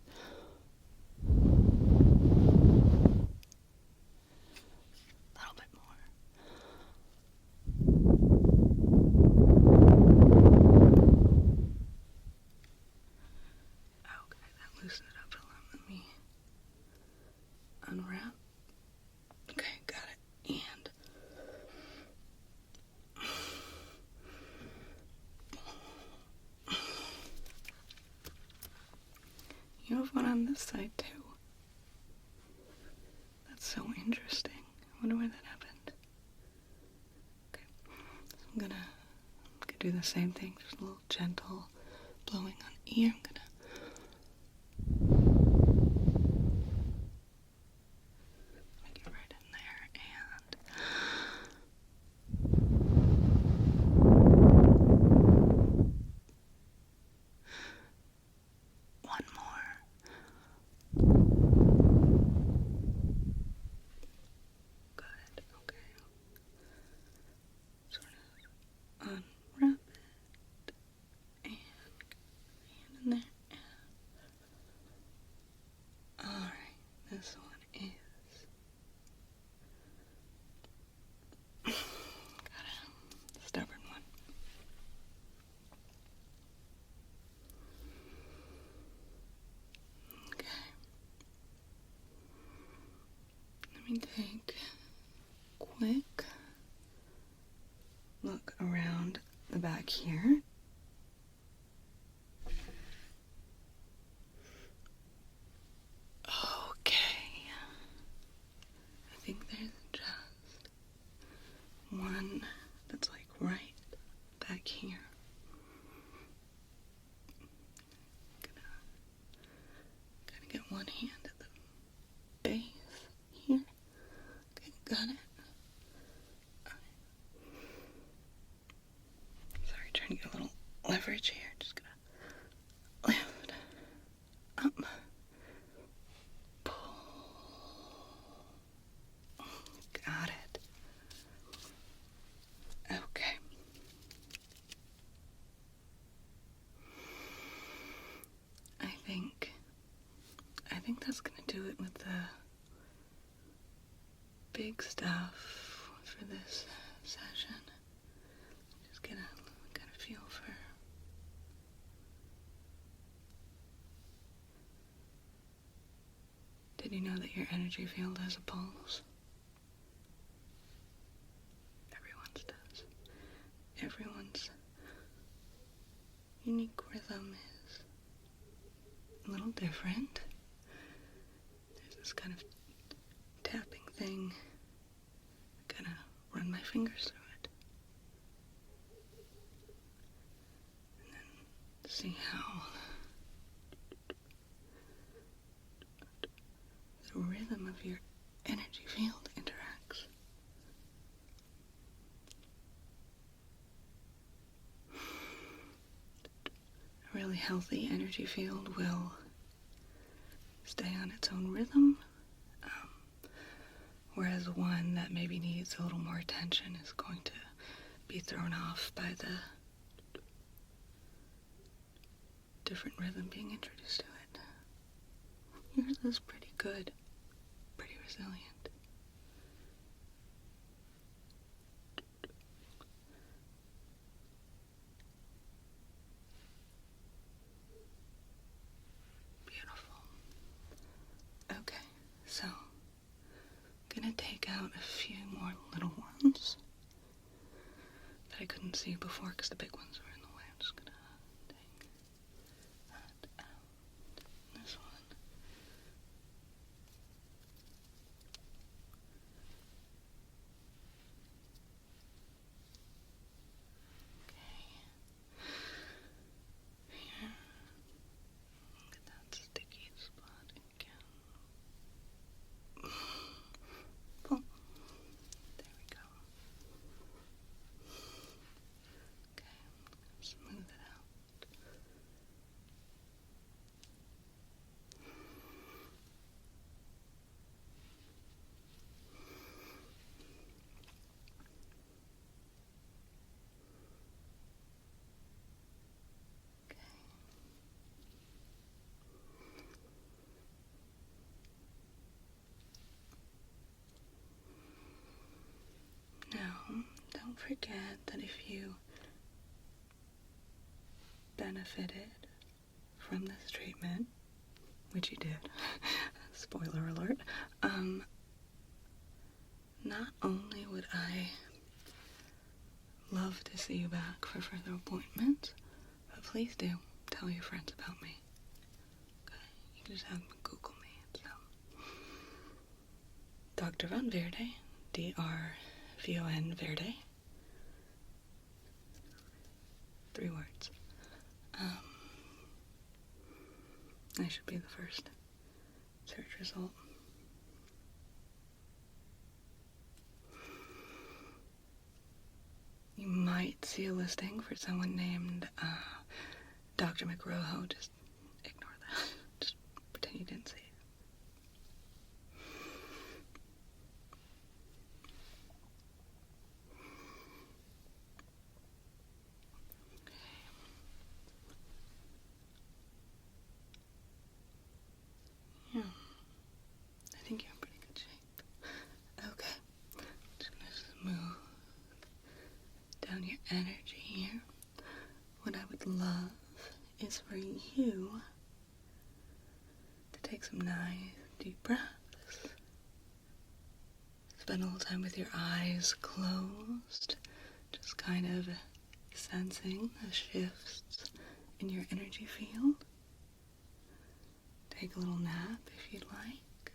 A little bit more. Okay, that loosened it up a lot. Let me unwrap. Okay, got it. And you have one on this side too. That's so interesting. I wonder why that happened. Okay, so I'm gonna do the same thing, just a little gentle blowing on ear. I'm gonna get right in there and one more. Good, okay. Sort of unwrap it and get in there. Alright, this one is got a stubborn one. Okay. Let me take a quick look around the back here. Okay. I think there's just one that's like right back here. Gotta get one hand at the base here. Okay, got it. Sorry, trying to get a little leverage here. Just gonna lift up, pull. Got it. Okay. I think that's gonna do it with the big stuff for this session. Just get a feel for did you know that your energy field has a pulse? Everyone's does. Everyone's unique rhythm is a little different. There's this kind of tapping thing. I gotta run my fingers through it. And then see how the rhythm of your energy field interacts. A really healthy energy field will stay on its own rhythm, whereas one that maybe needs a little more attention is going to be thrown off by the different rhythm being introduced to it. Yours is pretty good, pretty resilient. Beautiful. Okay, so I'm gonna take out a few more little ones that I couldn't see before because the big ones were in the way. I'm just gonna take that out. This one. Get that sticky spot again. Pull. forget that if you benefited from this treatment, which you did, spoiler alert, not only would I love to see you back for further appointments, but please do tell your friends about me. Okay? You can just have them Google me. So, Dr. Von Verde, D-R-V-O-N Verde. 3 words. I should be the first search result. You might see a listing for someone named Dr. McRoho. Just ignore that. Just pretend you didn't see it. Yeah. I think you're in pretty good shape. Okay. Just gonna smooth down your energy here. What I would love is for you to take some nice deep breaths. Spend a little time with your eyes closed, just kind of sensing the shifts in your energy field. Take a little nap if you'd like.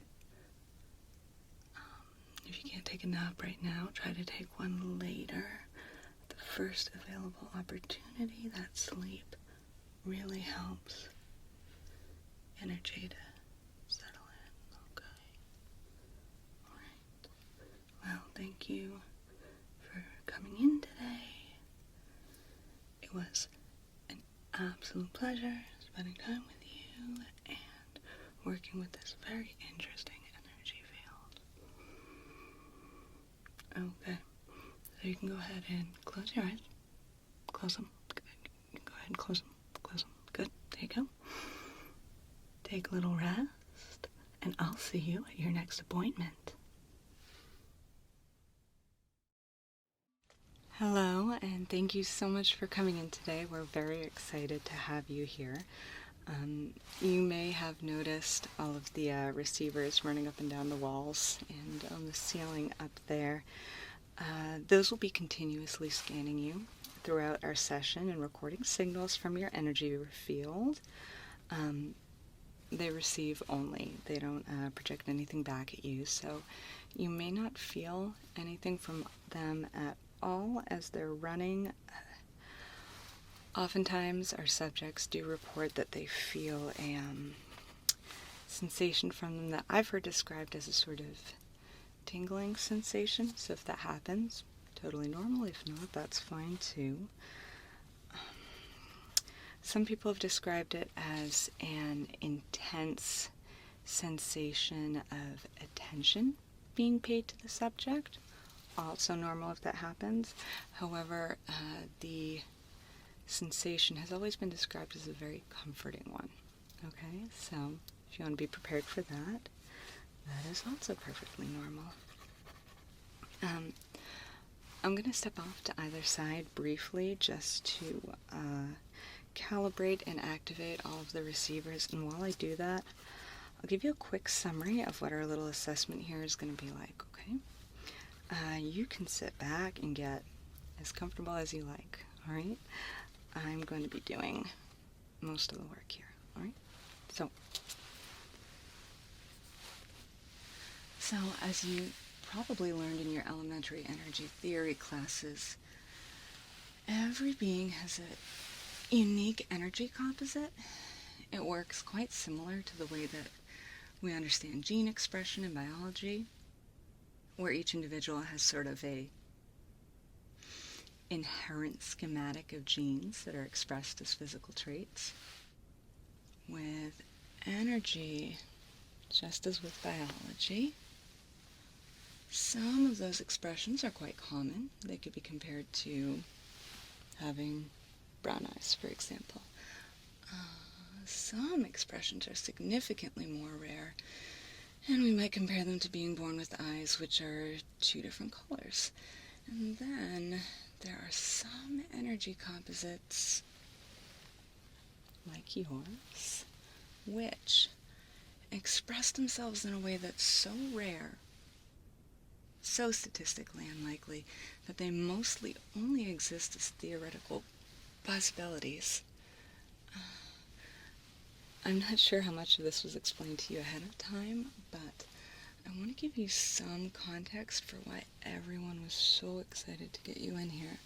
If you can't take a nap right now, try to take one later. The first available opportunity. That sleep really helps energy to settle in. Okay. Alright. Well, thank you for coming in today. It was an absolute pleasure spending time with you and working with this very interesting energy field. Okay. So you can go ahead and close your eyes. Close them. Go ahead and close them. Close them. Good. There you go. Take a little rest, and I'll see you at your next appointment. Hello, and thank you so much for coming in today. We're very excited to have you here. You may have noticed all of the receivers running up and down the walls and on the ceiling up there. Those will be continuously scanning you throughout our session and recording signals from your energy field. They receive only. They don't project anything back at you, so you may not feel anything from them at all as they're running. Oftentimes our subjects do report that they feel a sensation from them that I've heard described as a sort of tingling sensation. So if that happens, totally normal. If not, that's fine too. Some people have described it as an intense sensation of attention being paid to the subject. Also normal if that happens. However, the sensation has always been described as a very comforting one. Okay, so if you want to be prepared for that, that is also perfectly normal. I'm going to step off to either side briefly just to calibrate and activate all of the receivers, and while I do that, I'll give you a quick summary of what our little assessment here is going to be like, okay? You can sit back and get as comfortable as you like, alright? I'm going to be doing most of the work here, alright? So as you probably learned in your elementary energy theory classes, every being has a unique energy composite. It works quite similar to the way that we understand gene expression in biology, where each individual has sort of a inherent schematic of genes that are expressed as physical traits. With energy, just as with biology, some of those expressions are quite common. They could be compared to having brown eyes, for example. Some expressions are significantly more rare, and we might compare them to being born with eyes which are 2 different colors. And then there are some energy composites like yours, which express themselves in a way that's so rare, so statistically unlikely, that they mostly only exist as theoretical possibilities. I'm not sure how much of this was explained to you ahead of time, but I want to give you some context for why everyone was so excited to get you in here.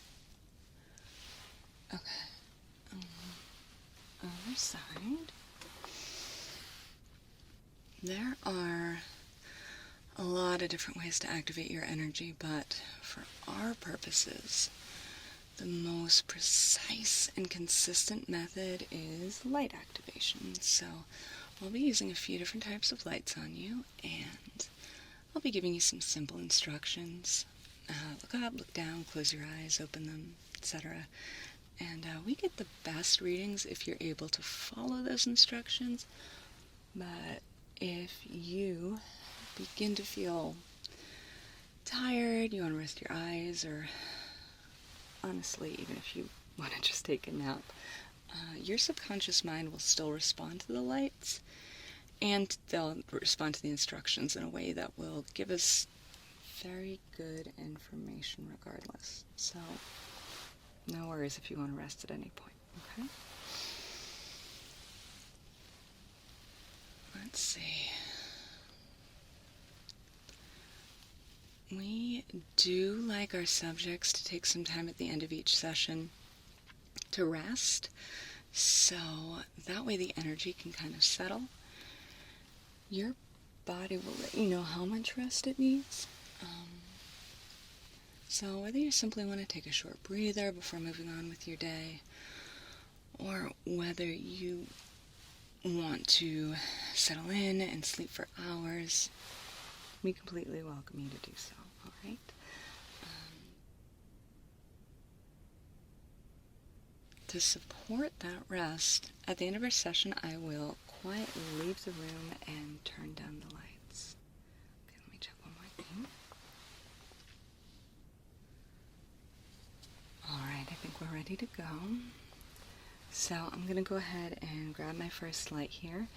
Okay. Other side. There are a lot of different ways to activate your energy, but for our purposes, the most precise and consistent method is light activation. So I'll be using a few different types of lights on you, and I'll be giving you some simple instructions. Look up, look down, close your eyes, open them, etc. And we get the best readings if you're able to follow those instructions. But if you begin to feel tired, you want to rest your eyes, or honestly, even if you want to just take a nap, your subconscious mind will still respond to the lights, and they'll respond to the instructions in a way that will give us very good information regardless. So, no worries if you want to rest at any point, okay? Let's see. We do like our subjects to take some time at the end of each session to rest, so that way the energy can kind of settle. Your body will let you know how much rest it needs. So whether you simply want to take a short breather before moving on with your day, or whether you want to settle in and sleep for hours, we completely welcome you to do so, all right? To support that rest, at the end of our session, I will quietly leave the room and turn down the lights. Okay, let me check one more thing. Alright, I think we're ready to go. So I'm going to go ahead and grab my first light here.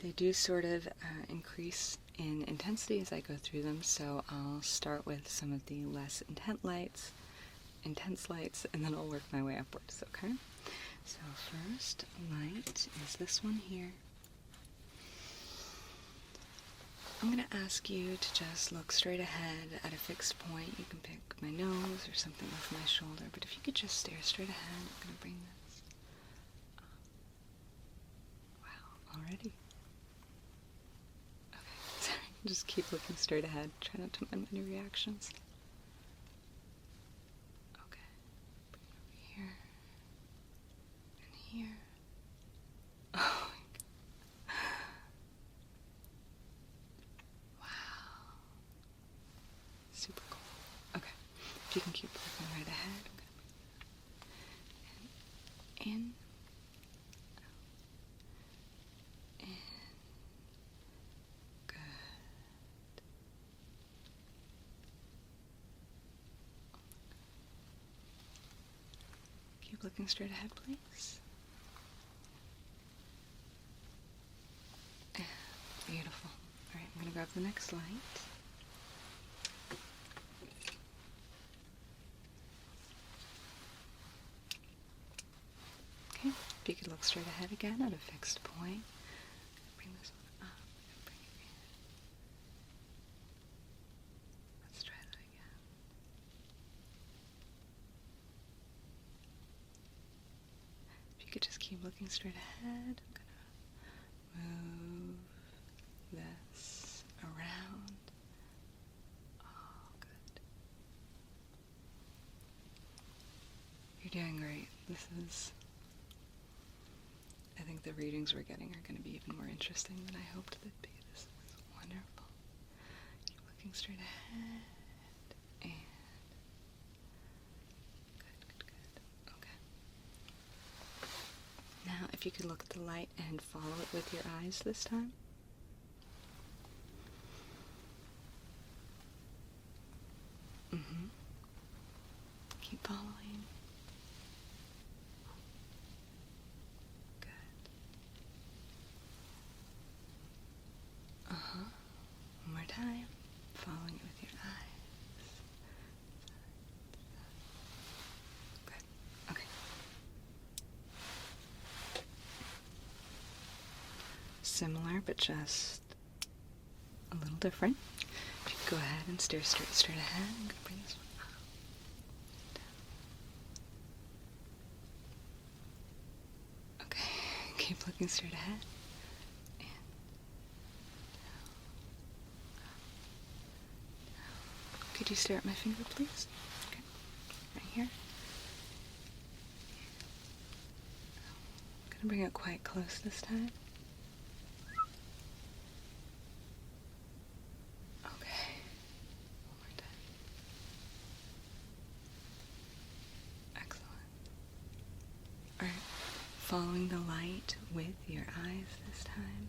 They do sort of increase in intensity as I go through them, so I'll start with some of the less intense lights, and then I'll work my way upwards, okay? So first light is this one here. I'm going to ask you to just look straight ahead at a fixed point. You can pick my nose or something off my shoulder, but if you could just stare straight ahead, I'm going to bring this up. Wow, already? Okay, sorry, just keep looking straight ahead. Try not to mind any reactions. Okay, bring it over here, and here. Oh my God. Super cool. Okay, if you can keep looking right ahead, I'm going to bring it in, out, in. Good. Keep looking straight ahead, please. Beautiful. Alright, I'm going to grab the next light. Okay, if you could look straight ahead again at a fixed point. Bring this one up and bring it in. Let's try that again. If you could just keep looking straight ahead, I'm going to move this around. Oh, good. You're doing great. I think the readings we're getting are going to be even more interesting than I hoped they'd be. This is wonderful. Keep looking straight ahead. And good. Okay. Now, if you could look at the light and follow it with your eyes this time. similar, but just a little different. If you go ahead and stare straight ahead, I'm going to bring this one up, down. Okay, keep looking straight ahead. And down, down. Could you stare at my finger, please? Okay, right here. I'm going to bring it quite close this time. Following the light with your eyes this time.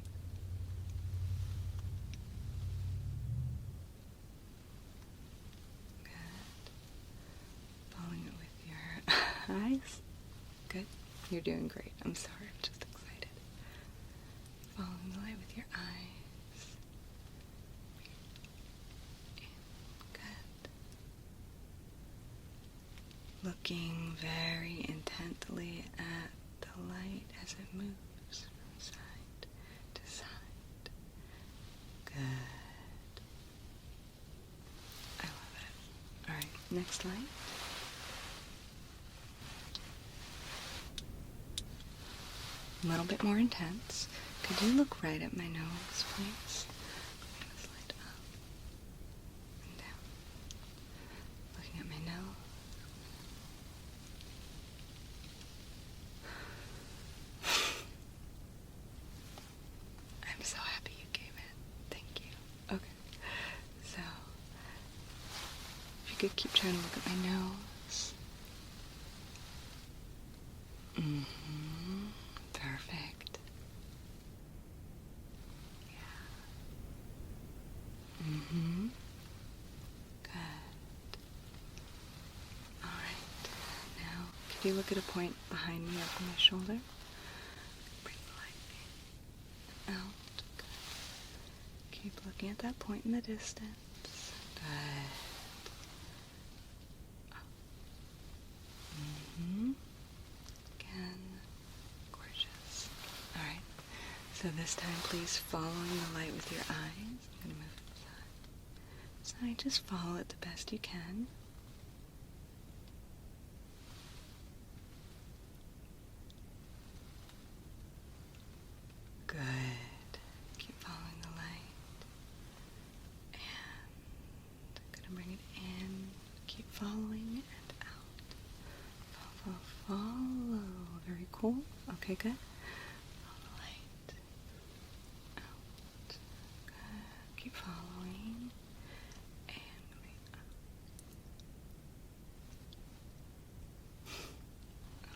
Good. Following it with your eyes. Good. You're doing great. I'm sorry, I'm just excited. Following the light with your eyes. Good. Looking very intently at the light as it moves from side to side. Good. I love it. Alright, next light. A little bit more intense. Could you look right at my nose, please? Bring this light up and down. Looking at my nose. I'm so happy you came in. Thank you. Okay. So, if you could keep trying to look at my nose. Mm-hmm. Perfect. Yeah. Mm-hmm. Good. Alright. Now, could you look at a point behind me over my shoulder? Bring the light in. Out. Good. Keep looking at that point in the distance. Good. Up. Mm-hmm. Again. Gorgeous. Alright. So this time, please following the light with your eyes. I'm going to move to the side. So just follow it the best you can. Good. Keep following the light. And I'm going to bring it in. Keep following and out. Follow, follow. Very cool. Okay, good. Follow the light. Out. Good. Keep following. And moving up.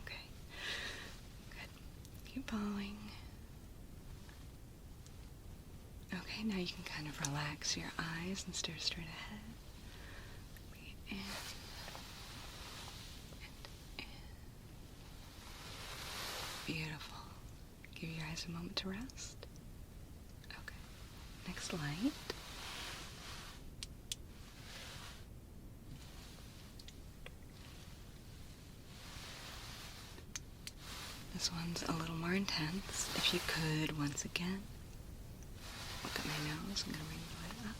Okay. Good. Keep following. Okay, now you can kind of relax your eyes and stare straight ahead. Breathe in. And in. Beautiful. Give your eyes a moment to rest. Okay. Next light. This one's a little more intense. If you could, once again, look at my nose. I'm going to bring the light up.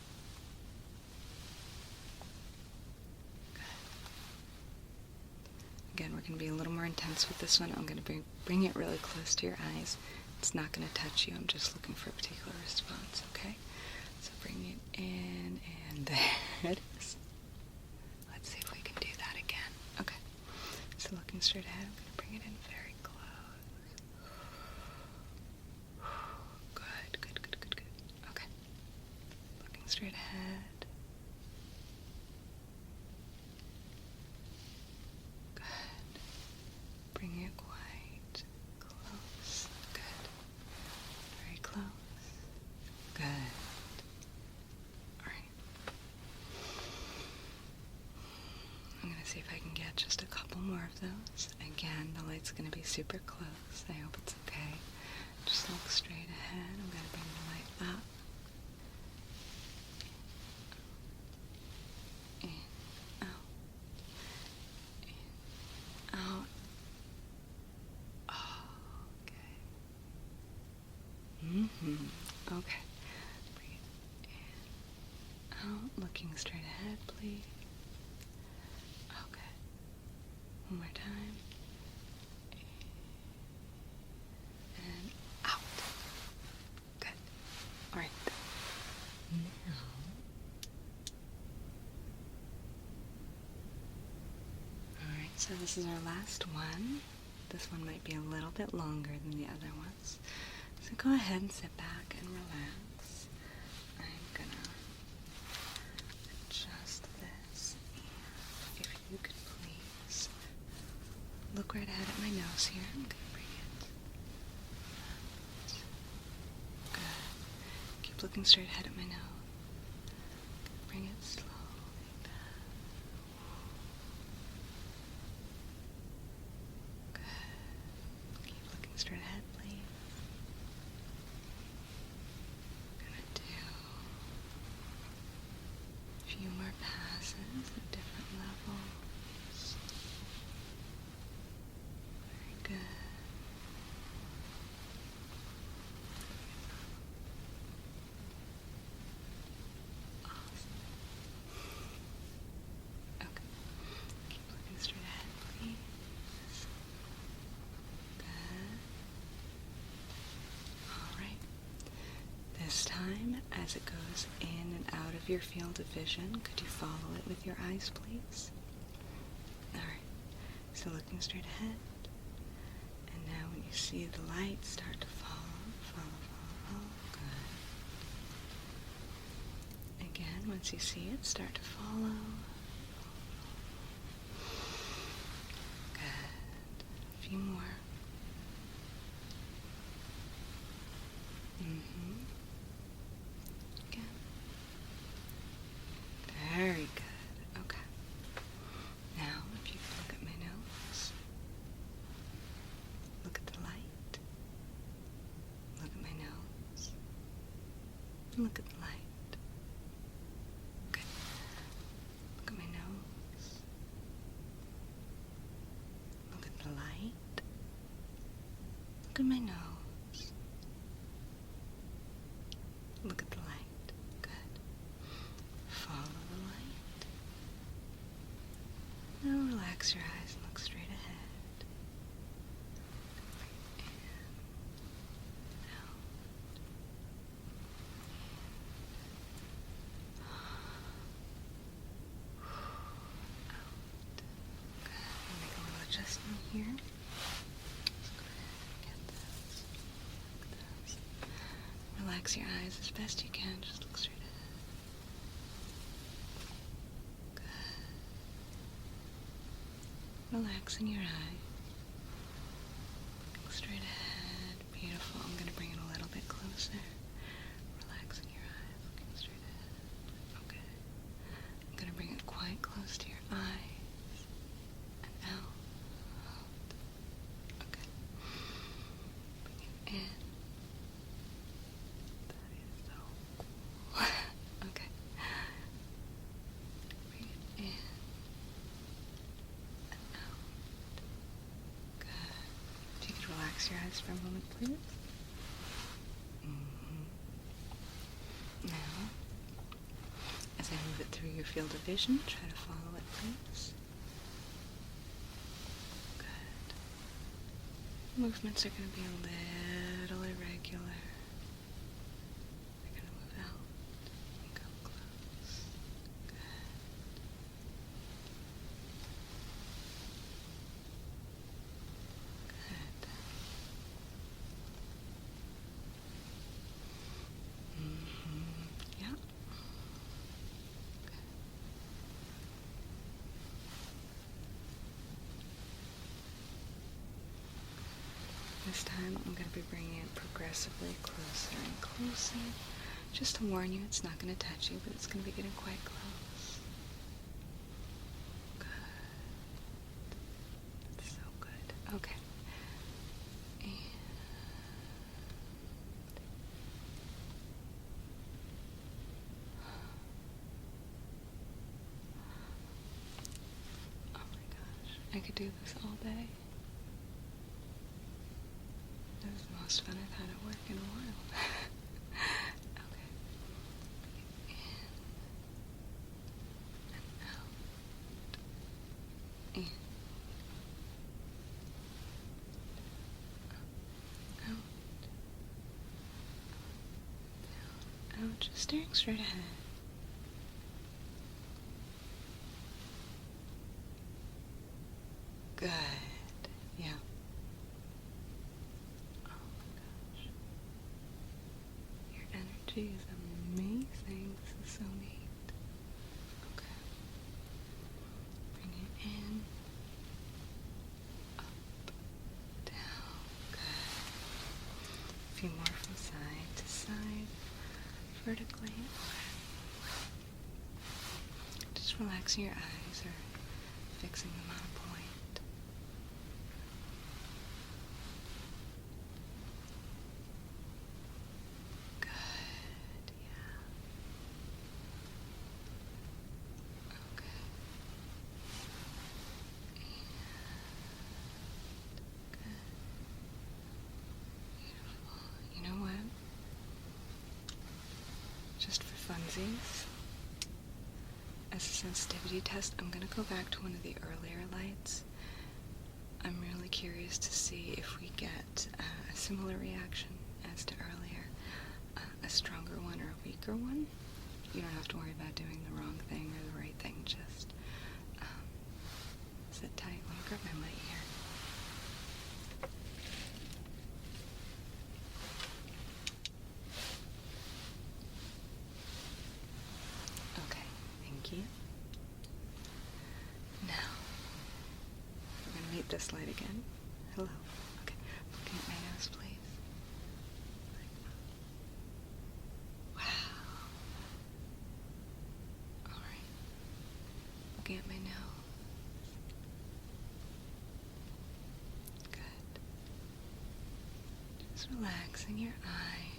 Good. Again, we're going to be a little more intense with this one. I'm going to bring it really close to your eyes. It's not going to touch you. I'm just looking for a particular response, okay? So bring it in, and there it is. Let's see if we can do that again. Okay. So looking straight ahead, I'm going to bring it in very close. Good, good, good, good, good. Okay. Looking straight ahead. Good. Bring it quite close. Good. Very close. Good. Alright. I'm going to see if I can get just a couple more of those. Again, the light's going to be super close. I hope it's okay. Just look straight ahead. I'm going to bring the light up. In, out. In, out. Oh, okay. Okay. Breathe in, out, looking straight ahead, please. Okay. One more time. And out. Good. All right. Now, all right, so this is our last one. This one might be a little bit longer than the other ones. So go ahead and sit back and relax. I'm gonna adjust this. And if you could please look right ahead at my nose here. I'm gonna bring it. Good. Keep looking straight ahead at my nose. Bring it slowly down. Good. Keep looking straight ahead, please. I'm gonna do a few more passes at different levels. Very good. Awesome. Okay. Keep looking straight ahead, please. Good. Alright. This time, as it goes in and out of your field of vision, could you follow it with your eyes, please? Alright. So looking straight ahead. And now when you see the light start to follow. Good. Again, once you see it, start to follow. Good. A few more. Again. Very good. Okay. Now, if you could look at my nose. Look at the light. Look at my nose. Look at the light. Good. Look at my nose. Look at the light. Look at my nose. Look at the light. Good. Follow the light. Now relax your eyes and look straight ahead. In, out. Out. Good. Make a little adjustment here. Just go ahead and get this. Like this. Relax your eyes as best you can. Just look straight ahead. Good. Relax in your eye. Looking straight ahead. Beautiful. I'm going to bring it a little bit closer. Relax in your eye. Looking straight ahead. Okay. I'm going to bring it quite close to your eyes. And out. Okay. Bring it in. That is so cool. Okay. Bring it in. And out. Good. If you could relax your eyes for a moment, please. Now, as I move it through your field of vision, try to follow it, please. Good. Movements are going to be a little irregular. They're going to move out and come close. Good. Good. Yeah. Good. This time I'm going to be bringing it progressively closer and closer. Just to warn you, it's not going to touch you, but it's going to be getting quite close. Good. So good. Okay. And oh my gosh, I could do this all day. As long most fun I've had at work in a while. Okay. In and out. In. Out. Down. Out. Just staring straight ahead. Good. Yeah. Oh my gosh. Your energy is amazing. This is so neat. Okay. Bring it in. Up. Down. Good. A few more from side to side. Vertically. Okay. Just relaxing your eyes or fixing them on a point. Just for funsies, as a sensitivity test, I'm going to go back to one of the earlier lights. I'm really curious to see if we get a similar reaction as to earlier, a stronger one or a weaker one. You don't have to worry about doing the wrong thing or the right thing, just sit tight. Let me grab my light here. Now, we're going to meet this light again. Hello. Okay. Looking at my nose, please. Wow. Alright. Looking at my nose. Good. Just relaxing your eyes.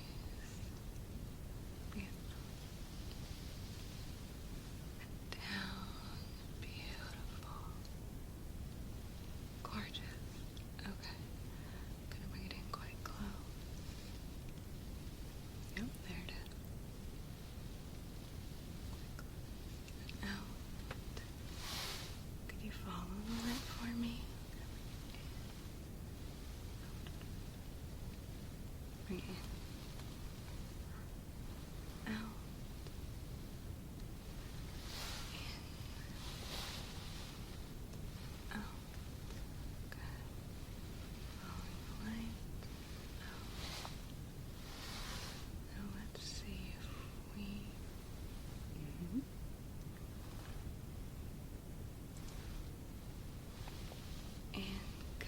Bring it in. Out. In. Out. Good. Following the light. Out. Now let's see if we... And good.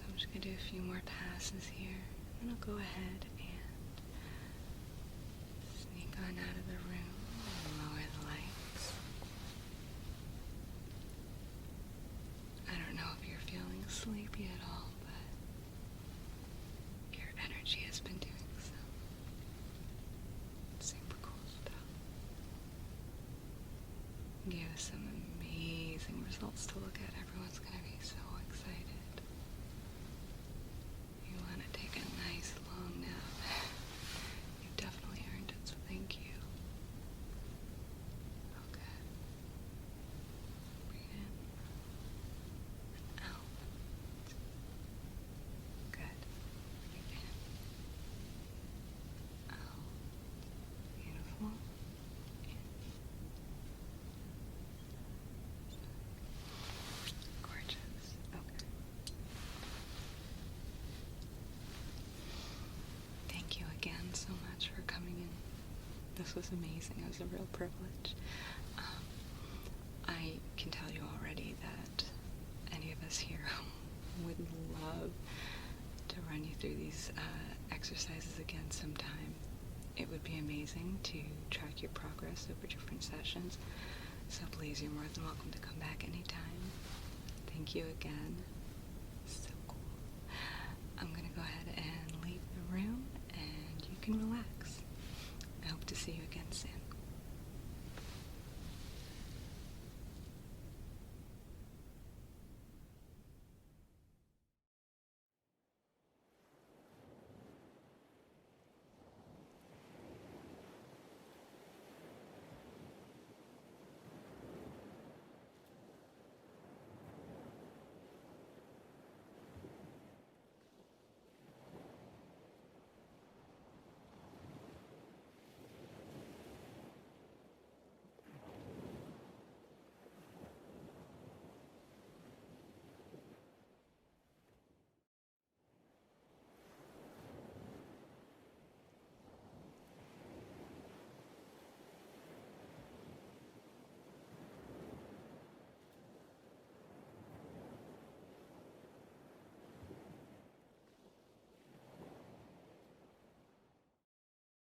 I'm just going to do a few more passes here, and I'll go ahead and sneak on out of the room and lower the lights. I don't know if you're feeling sleepy at all, but your energy has been doing some super cool stuff. Give us some amazing results to look at. Everyone's going to be so excited. You want to take a nice long nap. You definitely earned it, so thank you. Okay. Breathe in and out. Good. Breathe in. Out. Beautiful. Gorgeous. Okay. This was amazing. It was a real privilege. I can tell you already that any of us here would love to run you through these exercises again sometime. It would be amazing to track your progress over different sessions. So please, you're more than welcome to come back anytime. Thank you again. So cool. I'm going to go ahead and leave the room, and you can relax. I hope to see you again soon.